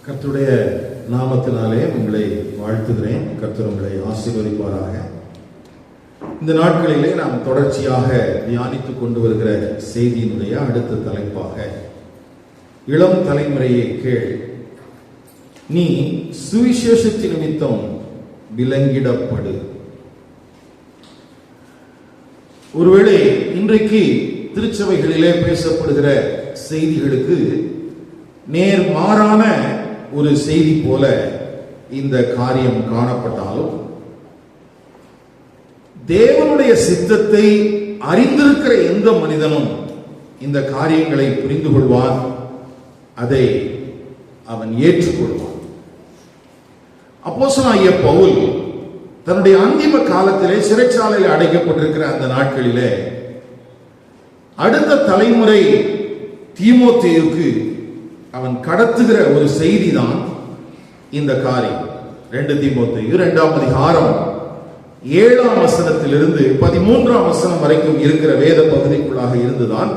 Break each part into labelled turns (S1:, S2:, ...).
S1: கர்த்தருடைய நாமத்தினாலே உங்களை வாழ்த்துகிறேன். கர்த்தர் உங்களை ஆசீர்வதிப்பாராக. இந்த நாட்களிலே நாம் தொடர்ச்சியாக தியானித்துக் கொண்டு வருகிற செய்தியினுடைய அடுத்த தலைப்பாக, இளம் தலைமுறையை கேள், நீ சுவிசேஷத்தின் நிமித்தம் விலங்கிடப்படு. ஒருவேளை இன்றைக்கு திருச்சபைகளிலே பேசப்படுகிற செய்திகளுக்கு நேர்மாறான ஒரு செய்தி போல இந்த காரியம் காணப்பட்டாலும், தேவனுடைய சித்தத்தை அறிந்திருக்கிற எந்த மனிதனும் இந்த காரியங்களை புரிந்து கொள்வான், அதை அவன் ஏற்றுக்கொள்வான். அப்போஸ்தலனாகிய பவுல் தன்னுடைய அந்திம காலத்திலே சிறைச்சாலையில் அடைக்கப்பட்டிருக்கிற அந்த நாட்களிலே அடுத்த தலைமுறை தீமோத்தேயுக்கு அவன் கடத்துகிற ஒரு செய்தி தான் இந்த காரியம். 2 தீமோத்தேயு 2ஆம் அதிகாரம் 7ஆம் வசனத்திலிருந்து 13ஆம் வசனம் வரைக்கும் இருக்கிற வேத பகுதிக்குள்ளாக இருந்துதான்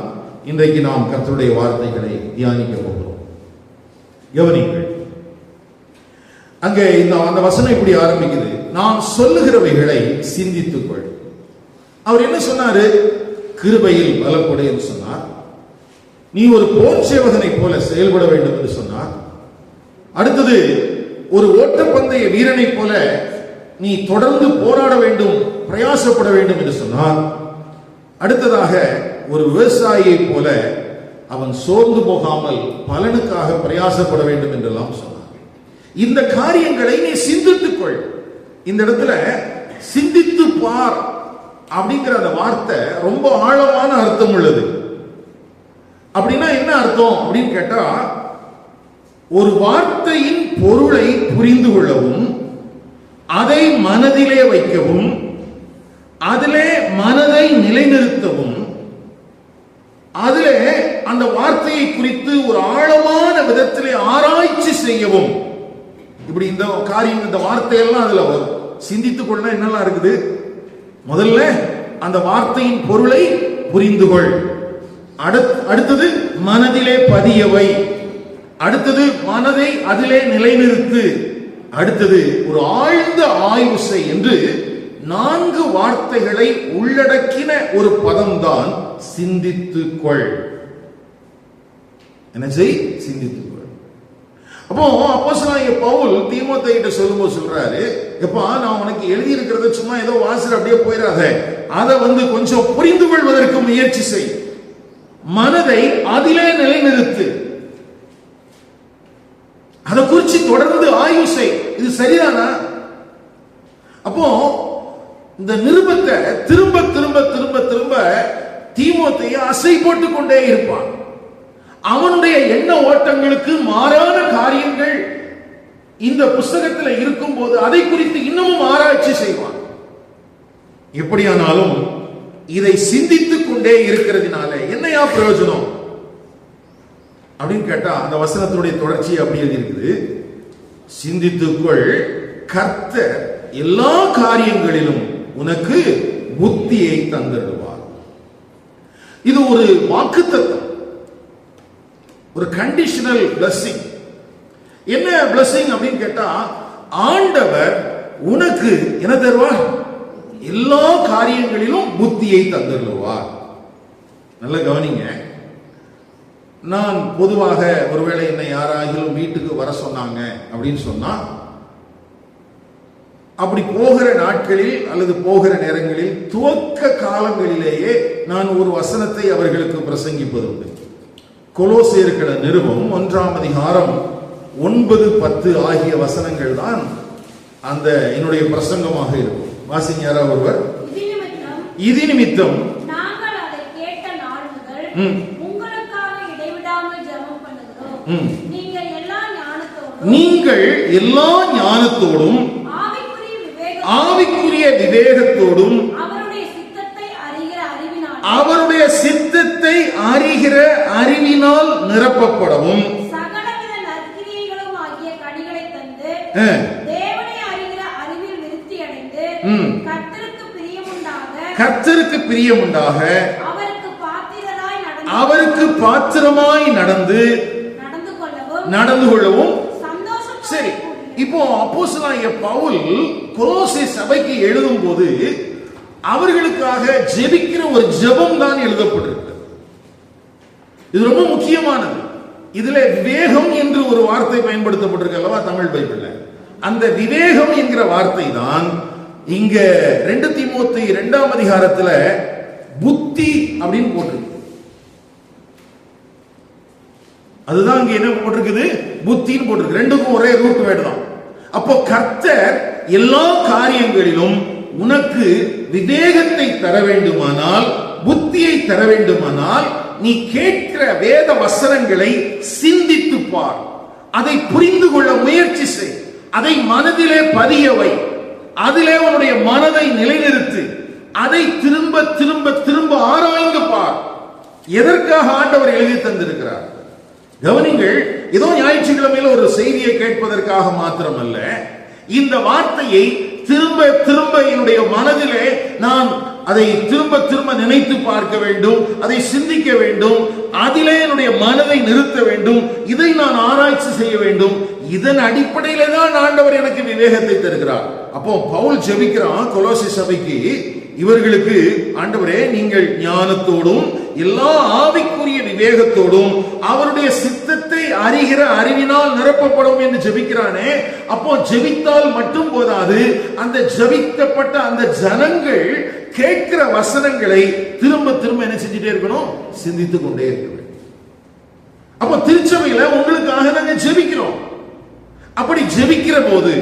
S1: இன்றைக்கு நாம் கர்த்தருடைய வார்த்தைகளை தியானிக்க போகிறோம். கவனிங்கள். அங்கே அந்த வசனம் இப்படி ஆரம்பிக்குது, நான் சொல்லுகிறவைகளை சிந்தித்துக்கொள். அவர் என்ன சொன்னாரு? கிருபையில் பலப்படு என்று சொன்னார். நீ ஒரு போர் சேவகனை போல செயல்பட வேண்டும் என்று சொன்னார். அடுத்தது, ஒரு ஓட்டப்பந்தய வீரனை போல நீ தொடர்ந்து போராட வேண்டும், பிரயாசப்பட வேண்டும் என்று சொன்னார். அடுத்ததாக, ஒரு விவசாயியை போல அவன் சோர்ந்து போகாமல் பலனுக்காக பிரயாசப்பட வேண்டும் என்றெல்லாம் சொன்னார். இந்த காரியங்களை நீ சிந்தித்துக்கொள். இந்த இடத்துல சிந்தித்து பார் அப்படிங்கிற அந்த வார்த்தை ரொம்ப ஆழமான அர்த்தம் உள்ளது. அப்படின்னா என்ன அர்த்தம் அப்படின்னு கேட்டா, ஒரு வார்த்தையின் பொருளை புரிந்து கொள்ளவும், அதை மனதிலே வைக்கவும், அதிலே மனதை நிலைநிறுத்தவும், அதிலே அந்த வார்த்தையை குறித்து ஒரு ஆழமான விதத்திலே ஆராய்ச்சி செய்யவும், இப்படி இந்த காரியம், இந்த வார்த்தையெல்லாம் அதுல வரும். சிந்தித்துக் கொள்ள என்னெல்லாம் இருக்குது? முதல்ல அந்த வார்த்தையின் பொருளை புரிந்து கொள். அடுத்தது, மனதிலே பதியவை. அடுத்தது, மனதை அதிலே நிலைநிறுத்து. அடுத்தது, ஒரு ஆழ்ந்த ஆய்வு செய் என்று 4 வார்த்தைகளை உள்ளடக்கின ஒரு பதம்தான் சிந்தித்துக்கொள். என்ன செய்? சிந்தித்துக்கொள். அப்போ அப்போஸ்தலனாகிய பவுல் தீமோத்தேயுட்ட சொல்லும்போது சொல்றாரு, எப்பா, நான் உனக்கு எழுதி இருக்கிறத சும்மா ஏதோ வாசல் அப்படியே போயிடாத, அதை கொஞ்சம் புரிந்து கொள்வதற்கு முயற்சி செய். மனதை அதிலே நிலைநிறுத்து. அதை குறித்து தொடர்ந்து ஆய்வு செய். இது சரிதானா? அப்போ இந்த நிருபத்தை திரும்ப திரும்ப திரும்ப திரும்ப தீமோத்தேயு அசை போட்டுக் கொண்டே இருப்பான். அவனுடைய எண்ண ஓட்டங்களுக்கு மாறான காரியங்கள் இந்த புஸ்தகத்தில் இருக்கும் போது அதை குறித்து இன்னமும் ஆராய்ச்சி செய்வான். எப்படியானாலும் இதை சிந்தித்துக் கொண்டே இருக்கிறதுனால என்னையா பிரயோஜனம் அப்படின்னு கேட்டா, அந்த வசனத்தினுடைய தொடர்ச்சி அப்படி இருக்குது. சிந்தித்துக்கொள், கர்த்தர் எல்லா காரியங்களிலும் உனக்கு புத்தியை தந்திடுவார். இது ஒரு வாக்குத்தத்தம், ஒரு கண்டிஷனல் பிளஸிங். என்ன பிளஸிங் அப்படின்னு கேட்டா, ஆண்டவர் உனக்கு என்ன தருவார்? எல்லா காரியங்களிலும் புத்தியை தந்துள்ளார். நல்ல கவனிங்க. நான் பொதுவாக ஒருவேளை என்னை யாராகிலும் வீட்டுக்கு வர சொன்னாங்க அப்படின்னு சொன்னா, அப்படி போகிற நாட்களில் அல்லது போகிற நேரங்களில் துவக்க காலங்களிலேயே நான் ஒரு வசனத்தை அவர்களுக்கு பிரசங்கிப்பது உண்டு. கொலோசியர்கள் நிருபம் 1ஆம் அதிகாரம் 9, 10 ஆகிய வசனங்கள் தான் அந்த என்னுடைய பிரசங்கமாக இருக்கும். வாசிங்க யாராவது ஒருவர். இது நிமித்தம்
S2: நாங்கள் அதை கேட்ட நாள் முதல் உங்களுக்காக இடைவிடாமல் ஜெபம் பண்ணுகிறோம். நீங்கள் எல்லா ஞானத்தோடும் ஆவிக்குரிய விவேகத்தோடும் அவருடைய சித்தத்தை அறிகிற அறிவினால் நிரப்பப்படவும்,
S3: சகலவித நற்கிரியைகளும் ஆகிய கனிகளை தந்து தேவனை அறிகிற அறிவில் விருத்தி அடைந்து
S1: கர்த்தருக்கு பிரியமுண்டாக அவருக்கு பாத்திரமாய் நடந்து கொள்ளவும் இப்போ அப்போஸ்தலனாகிய பவுல் கொலோசை சபைக்கு எழுதும் போது அவர்களுக்காக ஜெபிக்கிற ஒரு ஜெபம் தான் எழுதப்பட்டிருக்கு. இது ரொம்ப முக்கியமானது. இதுல விவேகம் என்று ஒரு வார்த்தை பயன்படுத்தப்பட்டிருக்கு அல்லவா தமிழ் பைபிள்ல. அந்த விவேகம் என்கிற வார்த்தை தான் இங்க 2 தீமோத்தேயு 2ஆம் அதிகாரத்துல புத்தி அப்படின்னு போட்டிருக்கு. அதுதான் இங்க என்ன போட்டிருக்குது, புத்தின்னு போட்டிருக்கு. ரெண்டுக்கும் ஒரே ரூட் வேர்டு தான். அப்போ கர்த்தர் எல்லா காரியங்களிலும் உனக்கு விவேகத்தை தர வேண்டுமானால், புத்தியை தர வேண்டுமானால், நீ கேட்கிற வேத வசனங்களை சிந்தித்து பார், அதை புரிந்து கொள்ள முயற்சி செய், அதை மனதிலே பதிய வை, அதிலே உன்னுடைய மனதை நிலைநிறுத்து, அதை திரும்ப திரும்ப திரும்ப ஆராய்ந்து பார். எதற்காக ஆண்டவர் எழுதி தந்திருக்கிறார்? கவனிங்கள், ஏதோ ஞாயிற்றுக்கிழமையில ஒரு செய்தியை கேட்பதற்காக மாத்திரமல்ல, இந்த வார்த்தையை திரும்ப திரும்ப என்னுடைய மனதிலே நான் அதை திரும்ப திரும்ப நினைத்து பார்க்க வேண்டும், அதை சிந்திக்க வேண்டும், அதிலே என்னுடைய மனதை நிறுத்த வேண்டும், இதை நான் ஆராய்ச்சி செய்ய வேண்டும். இதன் அடிப்படையில தான் ஆண்டவர் எனக்கு விவேகத்தை தருகிறார். அப்போ பவுல் ஜெபிக்கிறான் கொலோசை சபைக்கு, இவர்களுக்கு ஆண்டவரே நீங்கள் ஞானத்தோடும் எல்லா ஆவிக்குரிய விவேகத்தோடும் அவருடைய சித்தத்தை அறிகிற அறிவினால் நிரப்பப்படும் என்று ஜெபிக்கிறானே. அப்போ ஜெபித்தால் மட்டும் போதாது, அந்த ஜெபிக்கப்பட்ட அந்த ஜனங்கள் கேட்கிற வசனங்களை திரும்ப திரும்ப என்ன செஞ்சுட்டே இருக்கணும், சிந்தித்துக் கொண்டே இருக்கணும். அப்போ திருச்சபையில உங்களுக்காக நாங்க ஜெபிக்கிறோம். அப்படி ஜெபிக்கிற போது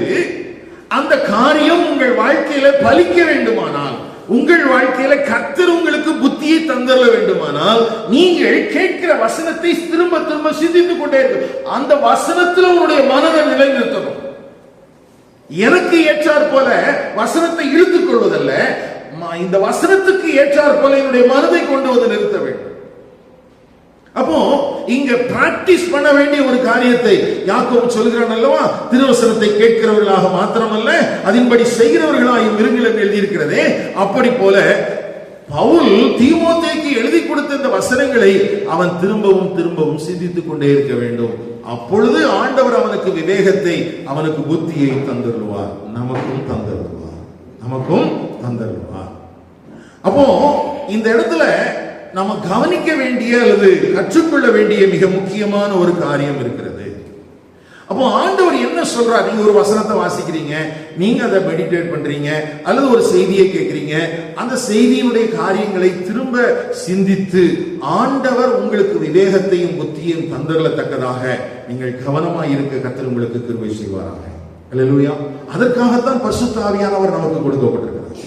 S1: அந்த காரியம் உங்கள் வாழ்க்கையில பலிக்க வேண்டுமானால், உங்கள் வாழ்க்கையில கர்த்தர் உங்களுக்கு புத்தியை தந்தர வேண்டுமானால், நீங்கள் கேட்கிற வசனத்தை திரும்ப திரும்ப சிந்தித்துக் கொண்டே இருக்கும். அந்த வசனத்தில் உங்களுடைய மனதை நிலைநிறுத்தணும். எனக்கு ஏற்றார் போல வசனத்தை இழுத்துக் கொள்வதல்ல, இந்த வசனத்துக்கு ஏற்றார் போல என்னுடைய மனதை கொண்டு வந்து நிறுத்த வேண்டும். அப்போ இங்க பிராக்டிஸ் பண்ண வேண்டிய ஒரு காரியத்தை யாக்கோபு சொல்கிறான் அல்லவா, திருவசனத்தை கேட்கிறவர்களாக மாத்திரமல்ல அதன்படி செய்கிறவர்களாயும் இருங்கள் என்று எழுதியிருக்கிறதே. அப்படி போல பவுல் தீமோத்தேயுக்கு எழுதி கொடுத்த இந்த வசனங்களை அவன் திரும்பவும் திரும்பவும் சிந்தித்துக் கொண்டே இருக்க வேண்டும். அப்பொழுது ஆண்டவர் அவனுக்கு விவேகத்தை, அவனுக்கு புத்தியை தந்தருவார், நமக்கும் தந்தருவார், நமக்கும் தந்தருவார். அப்போ இந்த இடத்துல நம்ம கவனிக்க வேண்டிய அல்லது கற்றுக்கொள்ள வேண்டிய மிக முக்கியமான ஒரு காரியம் இருக்கிறது. அப்போ ஆண்டவர் என்ன சொல்றார்? நீங்க ஒரு வசனத்தை வாசிக்கிறீங்க, நீங்க அதை மெடிடேட் பண்றீங்க, அல்லது ஒரு செய்தியை கேட்கிறீங்க, அந்த செய்தியினுடைய காரியங்களை திரும்ப சிந்தித்து ஆண்டவர் உங்களுக்கு விவேகத்தையும் புத்தியையும் தந்தரத்தக்கதாக நீங்கள் கவனமாய் இருக்க கர்த்தர் உங்களுக்கு கிருபை செய்வாராக. அல்லேலூயா. அதற்காகத்தான் பரிசுத்த ஆவியானவர் நமக்கு கொடுக்கப்பட்டிருக்கிறார்.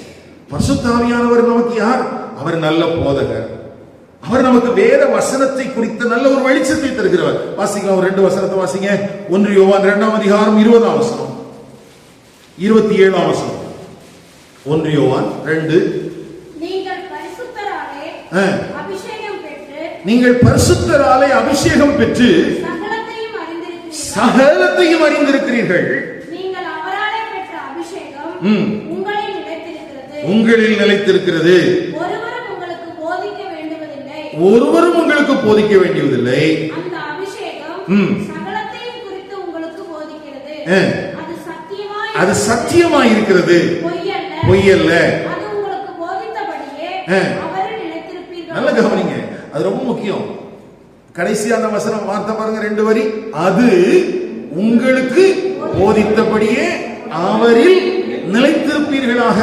S1: பரிசுத்த ஆவியானவர் நமக்கு யார்? அவர் நல்ல போதகர். அவர் நமக்கு வேத வசனத்தை குறித்த நல்ல ஒரு வெளிச்சத்தை தருகிறவர். வாசிக்கலாம், ஒரு 2 வசனத்தை வாசிங்க. 1 யோவான் 2ஆம் அதிகாரம் 20ஆம் வசனம், 27ஆம் வசனம். 1 யோவான் 2.
S3: நீங்கள் பரிசுத்தராலே அபிஷேகம் பெற்று,
S1: நீங்கள் பரிசுத்தராலே அபிஷேகம் பெற்று சகலத்தையும் அறிந்திருக்கிறீர்கள்.
S3: நீங்கள் அவராலே பெற்ற அபிஷேகம்
S1: உங்களில் நிலைத்திருக்கிறது. ஒருவரும் உங்களுக்கு போதிக்க வேண்டியதில்லை.
S3: அந்த அபிஷேகம் சகலத்தையும் குறித்து உங்களுக்கு போதிக்கிறது.
S1: அது சத்தியமாய் இருக்கிறது, பொய்யல்ல.
S3: அது உங்களுக்கு போதித்தபடியே அவரில் நிலைத்திருப்பீர்கள்.
S1: நல்ல கவனிங்க, அது ரொம்ப முக்கியம். கடைசியான வசனம் வார்த்தை பாருங்க, 2 வரி. அது உங்களுக்கு போதித்தபடியே அவரில் நிலைத்திருப்பீர்களாக.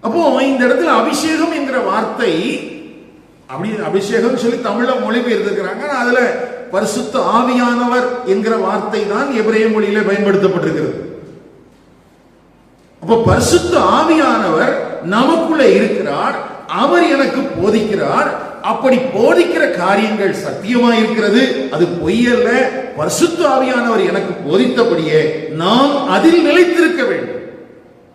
S1: அப்போ இந்த இடத்துல அபிஷேகம் என்கிற வார்த்தை, அப்படி அபிஷேகம் சொல்லி தமிழ்ல மொழிபெயர்த்திருக்கிறாங்க. அதுல பரிசுத்த ஆவியானவர் என்கிற வார்த்தை தான் எபிரேய மொழியில பயன்படுத்தப்பட்டிருக்கிறது. அப்ப பரிசுத்த ஆவியானவர் நமக்குள்ள இருக்கிறார், அவர் எனக்கு போதிக்கிறார். அப்படி போதிக்கிற காரியங்கள் சத்தியமாய் இருக்கிறது, அது பொய்யல்ல. பரிசுத்த ஆவியானவர் எனக்கு போதித்தபடியே நான் அதில் நிலைத்திருக்க வேண்டும்,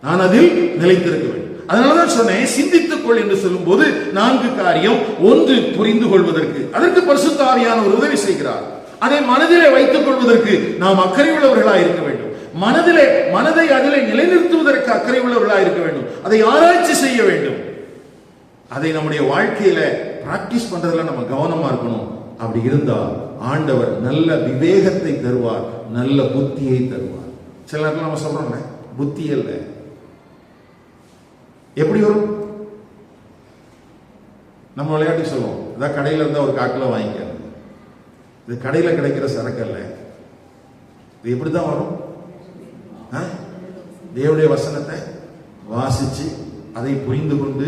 S1: நான் அதில் நிலைத்திருக்க வேண்டும். அதனாலதான் சொன்னேன், சிந்தித்துக்கொள் என்று சொல்லும் போது 4 காரியம். 1, புரிந்து கொள்வதற்கு, அதற்கு பரிசுத்த ஆவியானவர் உதவி செய்கிறார். அதை மனதிலே வைத்துக் கொள்வதற்கு நாம் அக்கறை உள்ளவர்களாக இருக்க வேண்டும். மனதை அதிலே நிலைநிறுத்துவதற்கு அக்கறை உள்ளவர்களாக இருக்க வேண்டும். அதை ஆராய்ச்சி செய்ய வேண்டும். அதை நம்முடைய வாழ்க்கையில பிராக்டிஸ் பண்றதுல நம்ம கவனமா இருக்கணும். அப்படி இருந்தால் ஆண்டவர் நல்ல விவேகத்தை தருவார், நல்ல புத்தியை தருவார். சில நேரத்தில் நம்ம சொல்றோம்ல, புத்தி இல்ல, எப்படி வரும்? நம்ம விளையாட்டி சொல்லுவோம், இதான் கடையில இருந்தா ஒரு காக்கில் வாங்கிக்க, இது கடையில கிடைக்கிற சரக்கு அல்ல, இது எப்படிதான் வரும்? தேவனுடைய வசனத்தை வாசிச்சு அதை புரிந்து கொண்டு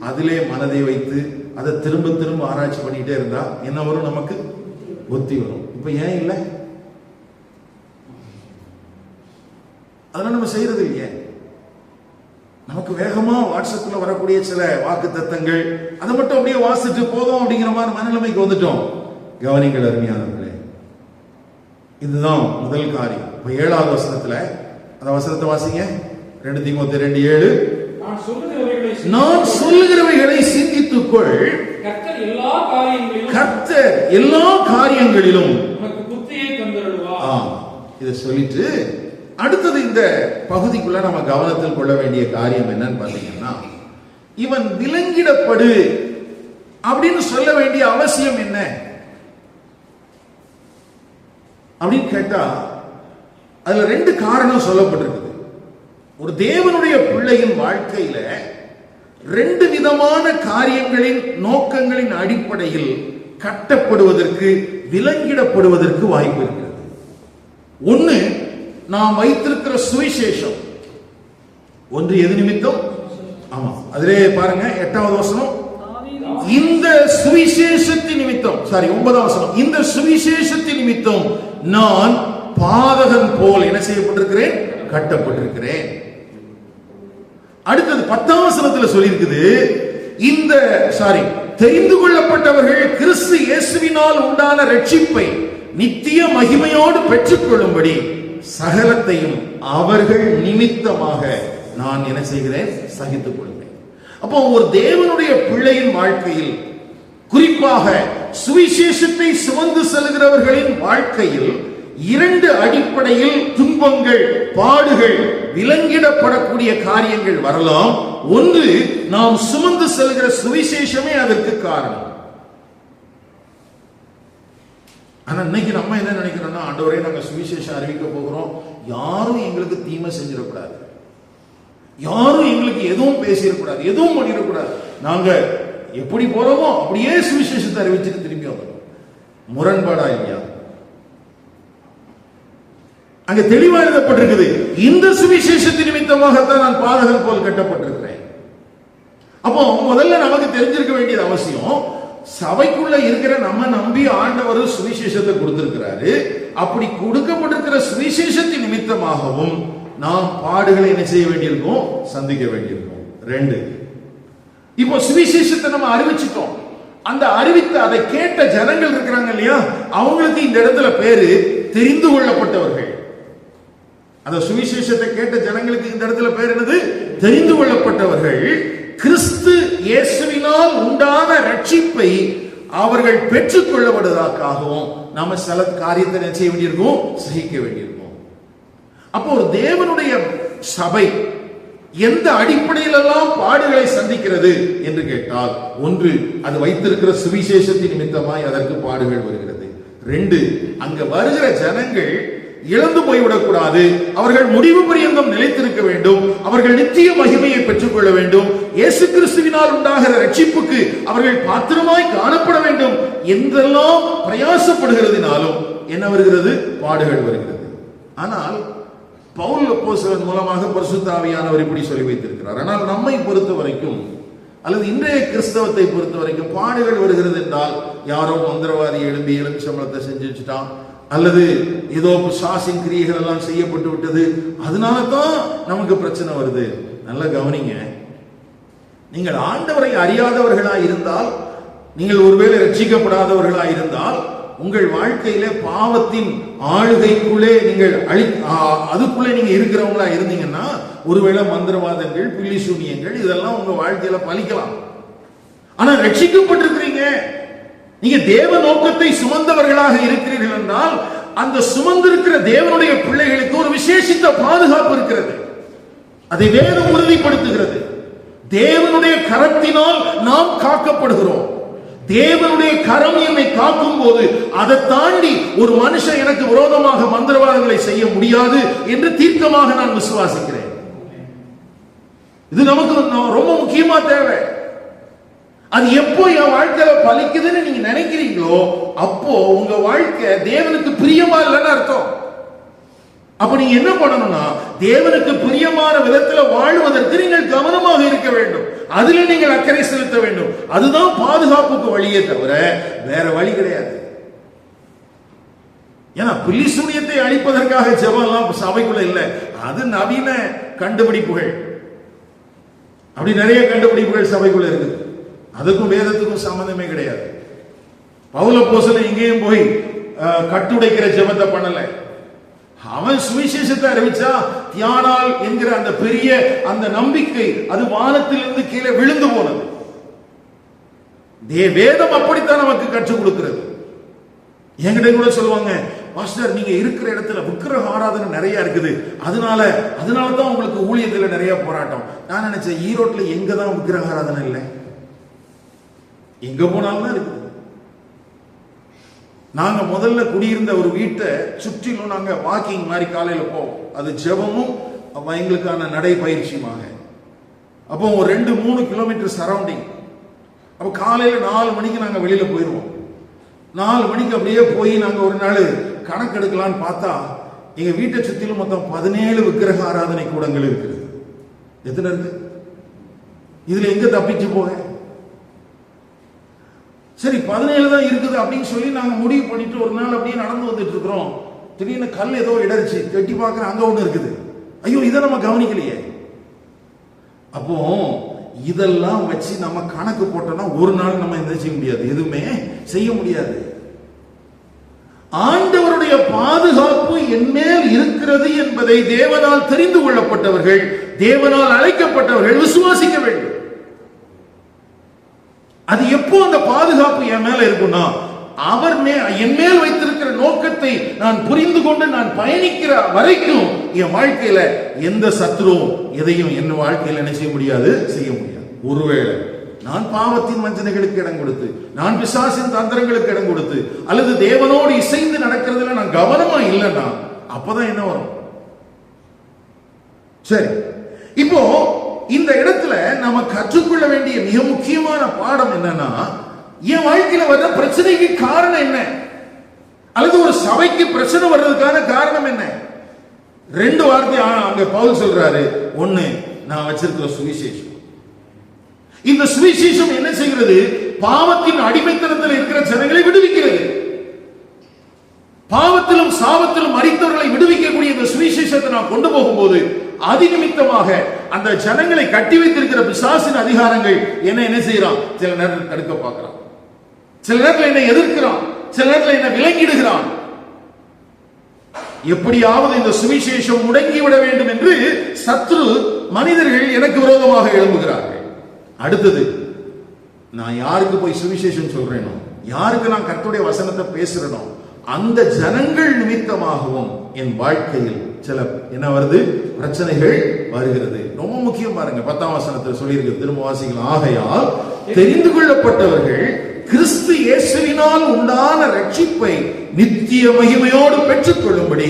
S1: அதிலே மனதை வைத்து அதை திரும்ப திரும்ப ஆராய்ச்சி பண்ணிட்டே இருந்தா என்ன வரும்? நமக்கு புத்தி வரும். இப்ப ஏன் இல்லை? அதெல்லாம் நம்ம செய்யறது இல்லையே. நமக்கு வேகமா வாட்ஸ்அப்ல வரக்கூடிய சில வாக்கு தத்தங்கள் அதை மட்டும் அப்படியே வாசிட்டு போதும் அப்படிங்கிற மாதிரி மனநிலைமைக்கு வந்துட்டோம். கவனிங்கள் அருமையானவர்களே, இதுதான் முதல் காரியம். இப்ப 7வது வசனத்துல அந்த வசனத்தை வாசிங்க. 2 தீமோத்தேயு 2:7. நான் சொல்லுகிறவைகளை சிந்தித்துக்கொள், கர்த்தர் எல்லா காரியங்களிலும் உனக்கு புத்தியை தந்தருளுவார். இதை சொல்லிட்டு அடுத்தது இந்த பகுதிக்குள்ள நம்ம கவனத்தில் கொள்ள வேண்டிய காரியம் என்னன்னு பாத்தீங்கன்னா, இவன் விலங்கிடப்படு அப்படின்னு சொல்ல வேண்டிய அவசியம் என்ன அப்படின்னு கேட்டா, அதுல 2 காரணம் சொல்லப்பட்டிருக்குது. ஒரு தேவனுடைய பிள்ளையின் வாழ்க்கையில 2 விதமான காரியங்களின் நோக்கங்களின் அடிப்படையில் கட்டப்படுவதற்கு, விலங்கிடப்படுவதற்கு வாய்ப்பு இருக்கிறது. ஒண்ணு, நாம் வைத்திருக்கிற சுவிசேஷம். ஒன்று எது நிமித்தம்? ஆமா, அதிலே பாருங்க 8வது வசனம், இந்த சுவிசேஷத்தின் நிமித்தம், 9வது வசனம், இந்த சுவிசேஷத்தின் நிமித்தம் நான் பாதகன் போல் என்ன செய்யப்பட்டிருக்கிறேன்? கட்டப்பட்டிருக்கிறேன். அடுத்தது 10வது வசனத்தில் சொல்லியிருக்குது, இந்த தெரிந்து கொள்ளப்பட்டவர்கள் கிறிஸ்து இயேசுவினால் உண்டான ரட்சிப்பை நித்திய மகிமையோடு பெற்றுக் கொள்ளும்படி சகலத்தையும் அவர்கள் நிமித்தமாக நான் என்ன செய்கிறேன்? சகித்துக் கொள்கிறேன். அப்போ ஒரு தேவனுடைய பிள்ளையின் வாழ்க்கையில், குறிப்பாக சுவிசேஷத்தை சுமந்து செல்கிறவர்களின் வாழ்க்கையில் 2 அடிப்படையில் துன்பங்கள், பாடுகள், விலங்கிடப்படக்கூடிய காரியங்கள் வரலாம். ஒன்று, நாம் சுமந்து செல்கிற சுவிசேஷமே அதற்கு காரணம். ஆனா இன்னைக்கு நம்ம என்ன நினைக்கிறோம்னா, ஆண்டவரே நாங்க சுவிசேஷம் அறிவிக்க போகிறோம், யாரும் எங்களுக்கு தீமை செஞ்சிடக்கூடாது, யாரும் எங்களுக்கு எதுவும் பேசிடக்கூடாது, எதுவும் பண்ணிடக்கூடாது, நாங்க எப்படி போறோமோ அப்படியே சுவிசேஷத்தை அறிவிச்சுட்டு திரும்பி வந்தோம். முரண்பாடா இல்லையா? அங்க தெளிவா எழுதப்பட்டிருக்குது, இந்த சுவிசேஷத்தின் நிமித்தமாகத்தான் நான் பாதகன் போல் கட்டப்பட்டிருக்கிறேன். அப்போ முதல்ல நமக்கு தெரிஞ்சிருக்க வேண்டியது அவசியம், சபைக்குள்ள இருக்கிற நம்ம நம்பி ஆண்டவர் சுவிசேஷத்தை கொடுத்திருக்கிறாரு. அப்படி கொடுக்கப்பட்டிருக்கிற சுவிசேஷத்தின் நிமித்தமாகவும் நாம் பாடுகளை என்ன செய்ய வேண்டியிருக்கும்? சந்திக்க வேண்டியிருக்கும். 2, இப்போ சுவிசேஷத்தை நம்ம அறிவிச்சிட்டோம். அந்த அறிவித்த அதை கேட்ட ஜனங்கள் இருக்கிறாங்க இல்லையா, அவங்களுக்கு இந்த இடத்துல பேரு தெரிந்து கொள்ளப்பட்டவர்கள். அந்த சுவிசேஷத்தை கேட்ட ஜனங்களுக்கு இந்த இடத்துல பேர் என்னது? தெரிந்து கொள்ளப்பட்டவர்கள். கிறிஸ்து இயேசுவினால் உண்டான ரட்சிப்பை அவர்கள் பெற்றுக் கொள்ளப்படுவதற்காகவும் நாம சில காரியத்தை செய்ய வேண்டியிருக்கும், சகிக்க வேண்டியிருக்கும். அப்போ ஒரு தேவனுடைய சபை எந்த அடிப்படையில் எல்லாம் பாடுகளை சந்திக்கிறது என்று கேட்டால், ஒன்று, அது வைத்திருக்கிற சுவிசேஷத்தின் நிமித்தமாய் அதற்கு பாடுகள் வருகிறது. 2, அங்க வருகிற ஜனங்கள் இழந்து போய்விடக்கூடாது, அவர்கள் முடிவு பரியந்தம் நிலைத்திருக்க வேண்டும், அவர்கள் நித்திய மகிமையை பெற்றுக் கொள்ள வேண்டும், இயேசு கிறிஸ்துவினால் உண்டாகிற ரட்சிப்புக்கு அவர்கள் பாத்திரமாய் காணப்பட வேண்டும் என்றெல்லாம் பிரயாசப்படுகிறதுனாலும் என்ன வருகிறது? பாடுகள் வருகிறது. ஆனால் பவுல் அப்போஸ்தலன் மூலமாக பரிசுத்த ஆவியானவர் இப்படி சொல்லி வைத்திருக்கிறார். ஆனால் நம்மை பொறுத்த வரைக்கும், அல்லது இன்றைய கிறிஸ்தவத்தை பொறுத்த வரைக்கும், பாடுகள் வருகிறது என்றால் யாரோ மந்திரவாதி எழும்பி எலுமிச்சம்பழத்தை செஞ்சு வச்சுட்டான், அல்லது ஏதோ சாசின் கிரியைகள் எல்லாம் செய்யப்பட்டு விட்டது, அதனால தான் நமக்கு பிரச்சனை வருது. நல்லா கவனிங்க, நீங்கள் ஆண்டவரை அறியாதவர்களாய் இருந்தால், நீங்கள் ஒருவேளை ரட்சிக்கப்படாதவர்களாய் இருந்தால், உங்கள் வாழ்க்கையில பாவத்தின் ஆளுகைக்குள்ளே நீங்கள் அதுக்குள்ளே நீங்க இருக்கிறவங்களா இருந்தீங்கன்னா, ஒருவேளை மந்திரவாதங்கள், பில்லி சூனியங்கள் இதெல்லாம் உங்க வாழ்க்கையில பலிக்கலாம். ஆனா ரட்சிக்கப்பட்டிருக்கிறீங்க, நீங்க தேவ நோக்கத்தை சுமந்தவர்களாக இருக்கிறீர்கள் என்றால், அந்த சுமந்திருக்கிற தேவனுடைய பிள்ளைகளுக்கு ஒரு விசேஷித்த பாதுகாப்பு இருக்கிறது. அதை வேதம் உறுதிப்படுத்துகிறது. தேவனுடைய கரத்தினால் நாம் காக்கப்படுகிறோம். தேவனுடைய கரம் என்னை காக்கும் போது அதை தாண்டி ஒரு மனுஷன் எனக்கு விரோதமாக மந்திரவாதங்களை செய்ய முடியாது என்று தீர்க்கமாக நான் விசுவாசிக்கிறேன். இது நமக்கு ரொம்ப முக்கியமா தேவை. அது எப்போ என் வாழ்க்கையில பலிக்குதுன்னு நீங்க நினைக்கிறீங்களோ அப்போ உங்க வாழ்க்கை தேவனுக்கு பிரியமா இல்லைன்னு அர்த்தம். அப்ப நீங்க என்ன பண்ணணும்னா தேவனுக்கு பிரியமான விதத்துல வாழ்வதற்கு நீங்கள் கவனமாக இருக்க வேண்டும். அதுல நீங்கள் அக்கறை செலுத்த வேண்டும். அதுதான் பாதுகாப்புக்கு வழியே தவிர வேற வழி கிடையாது. ஏன்னா பில்லி சூனியத்தை அழிப்பதற்காக ஜெபம் எல்லாம் சபைக்குள்ள இல்லை. அது நவீன கண்டுபிடிப்புகள். அப்படி நிறைய கண்டுபிடிப்புகள் சபைக்குள்ள இருக்குது. அதுக்கும் வேதத்துக்கும் சம்பந்தமே கிடையாது. பவுல் அப்போஸ்தலன் எங்கேயும் போய் கட்டுடைக்கிற ஜெபத்தை பண்ணல. அவன் சுவிசேஷத்தை அறிவிச்சா தியானால் என்கிற அந்த பெரிய அந்த நம்பிக்கை அது வானத்திலிருந்து கீழே விழுந்து போனது. வேதம் அப்படித்தான் நமக்கு கற்றுக் கொடுக்கிறது. என்கிட்ட கூட சொல்லுவாங்க, மாஸ்டர் நீங்க இருக்கிற இடத்துல விக்கிரக ஆராதனை நிறைய இருக்குது, அதனாலதான் உங்களுக்கு ஊழியத்துல நிறைய போராட்டம். நான் நினைச்சேன் ஈரோட்ல எங்கதான் விக்கிரக ஆராதனை இல்லை, எங்க போனாலும் தான் இருக்குது. நாங்க முதல்ல குடியிருந்த ஒரு வீட்டை சுற்றிலும் நாங்க வாக்கிங் மாதிரி காலையில போவோம். அது ஜெபமும் எங்களுக்கான நடைபயிற்சியுமாக. அப்போ ஒரு 2-3 கிலோமீட்டர் சரௌண்டிங். அப்போ காலையில 4 மணிக்கு நாங்க வெளியில போயிடுவோம். 4 மணிக்கு அப்படியே போய் நாங்க ஒரு நாள் கணக்கு எடுக்கலான்னு பார்த்தா எங்க வீட்டை சுற்றிலும் மொத்தம் 17 விக்கிரக ஆராதனை கூடங்கள் இருக்குது. எத்தனை இருக்கு? இதுல எங்க தப்பிச்சு போக? சரி 17 தான் இருக்குது அப்படின்னு சொல்லி நாங்க முடிவு பண்ணிட்டு ஒரு நாள் அப்படியே நடந்து வந்துட்டு இருக்கிறோம். திடீர்னு கல் ஏதோ இடர்ச்சி, கட்டி பார்க்கற அங்க ஒண்ணு இருக்குது. ஐயோ இதை நம்ம கவனிக்கலையே. அப்போ இதெல்லாம் வச்சு நம்ம கணக்கு போட்டோம்னா ஒரு நாள் நம்ம என்ன செய்ய முடியாது, எதுவுமே செய்ய முடியாது. ஆண்டவருடைய பாதுகாப்பு என்மேல் இருக்கிறது என்பதை தேவனால் தெரிந்து கொள்ளப்பட்டவர்கள், தேவனால் அழைக்கப்பட்டவர்கள் விசுவாசிக்க வேண்டும். அது எப்போ அந்த பாதுகாப்பு என் மேல இருக்கும்னா அவர் என் மேல் வைத்திருக்கிற நோக்கத்தை நான் புரிந்து கொண்டு நான் பயணிக்கிற வரைக்கும் என் வாழ்க்கையில எந்த சத்துருவும் எதையும் என் வாழ்க்கையில என்ன செய்ய முடியாது, செய்ய முடியாது. ஒருவேளை நான் பாவத்தின் வஞ்சனைகளுக்கு இடம் கொடுத்து, நான் பிசாசின் தந்திரங்களுக்கு இடம் கொடுத்து, அல்லது தேவனோடு இசைந்து நடக்கிறதுல நான் கவனமா இல்லைன்னா அப்பதான் என்ன வரும்? சரி, இப்போ இந்த இடத்துல நம்ம கற்றுக்கொள்ள வேண்டிய மிக முக்கியமான பாடம் என்னன்னா, என் வாழ்க்கையில வர்ற பிரச்சனைக்கு காரணம் என்ன, அல்லது ஒரு சபைக்கு பிரச்சனை வர்றதுக்கான காரணம் என்ன? 2 வார்த்தை அங்க பவுல் சொல்றாரு. ஒண்ணு, நான் வச்சிருக்கிற சுவிசேஷம். இந்த சுவிசேஷம் என்ன செய்கிறது? பாவத்தின் அடிமைத்தனத்தில் இருக்கிற ஜனங்களை விடுவிக்கிறது. பாவத்திலும் சாபத்திலும் மரித்தவர்களை விடுவிக்கக்கூடிய இந்த சுவிசேஷத்தை நான் கொண்டு போகும்போது அதிநிமித்தமாக அந்த ஜனங்களை கட்டி வைத்திருக்கிற பிசாசின் அதிகாரங்கள் என்ன செய்யறான்? சில நேரத்தில் தடுக்க பார்க்கிறான், சில நேரத்தில் என்னை எதிர்க்கிறான், சில நேரத்தில் என்ன விலங்கிடுகிறான். எப்படியாவது இந்த சுவிசேஷம் முடங்கிவிட வேண்டும் என்று சத்ரு மனிதர்கள் எனக்கு விரோதமாக எழும்புகிறார்கள். அடுத்தது, நான் யாருக்கு போய் சுவிசேஷம் சொல்றேனோ, யாருக்கு நான் கர்த்தருடைய வசனத்தை பேசுறேனோ அந்த ஜனங்கள் நிமித்தமாகவும் என் வாழ்க்கையில் சில என்ன வருது, பிரச்சனைகள் வருகிறது. ரொம்ப முக்கியம் பாருங்க, 10ஆம் வசனத்தில் சொல்லியிருக்கு, திரும்ப வாசிக்கலாம். ஆகையால் தெரிந்து கொள்ளப்பட்டவர்கள் கிறிஸ்து இயேசுவினால் உண்டான ரட்சிப்பை நித்திய மகிமையோடு பெற்றுக் கொள்ளும்படி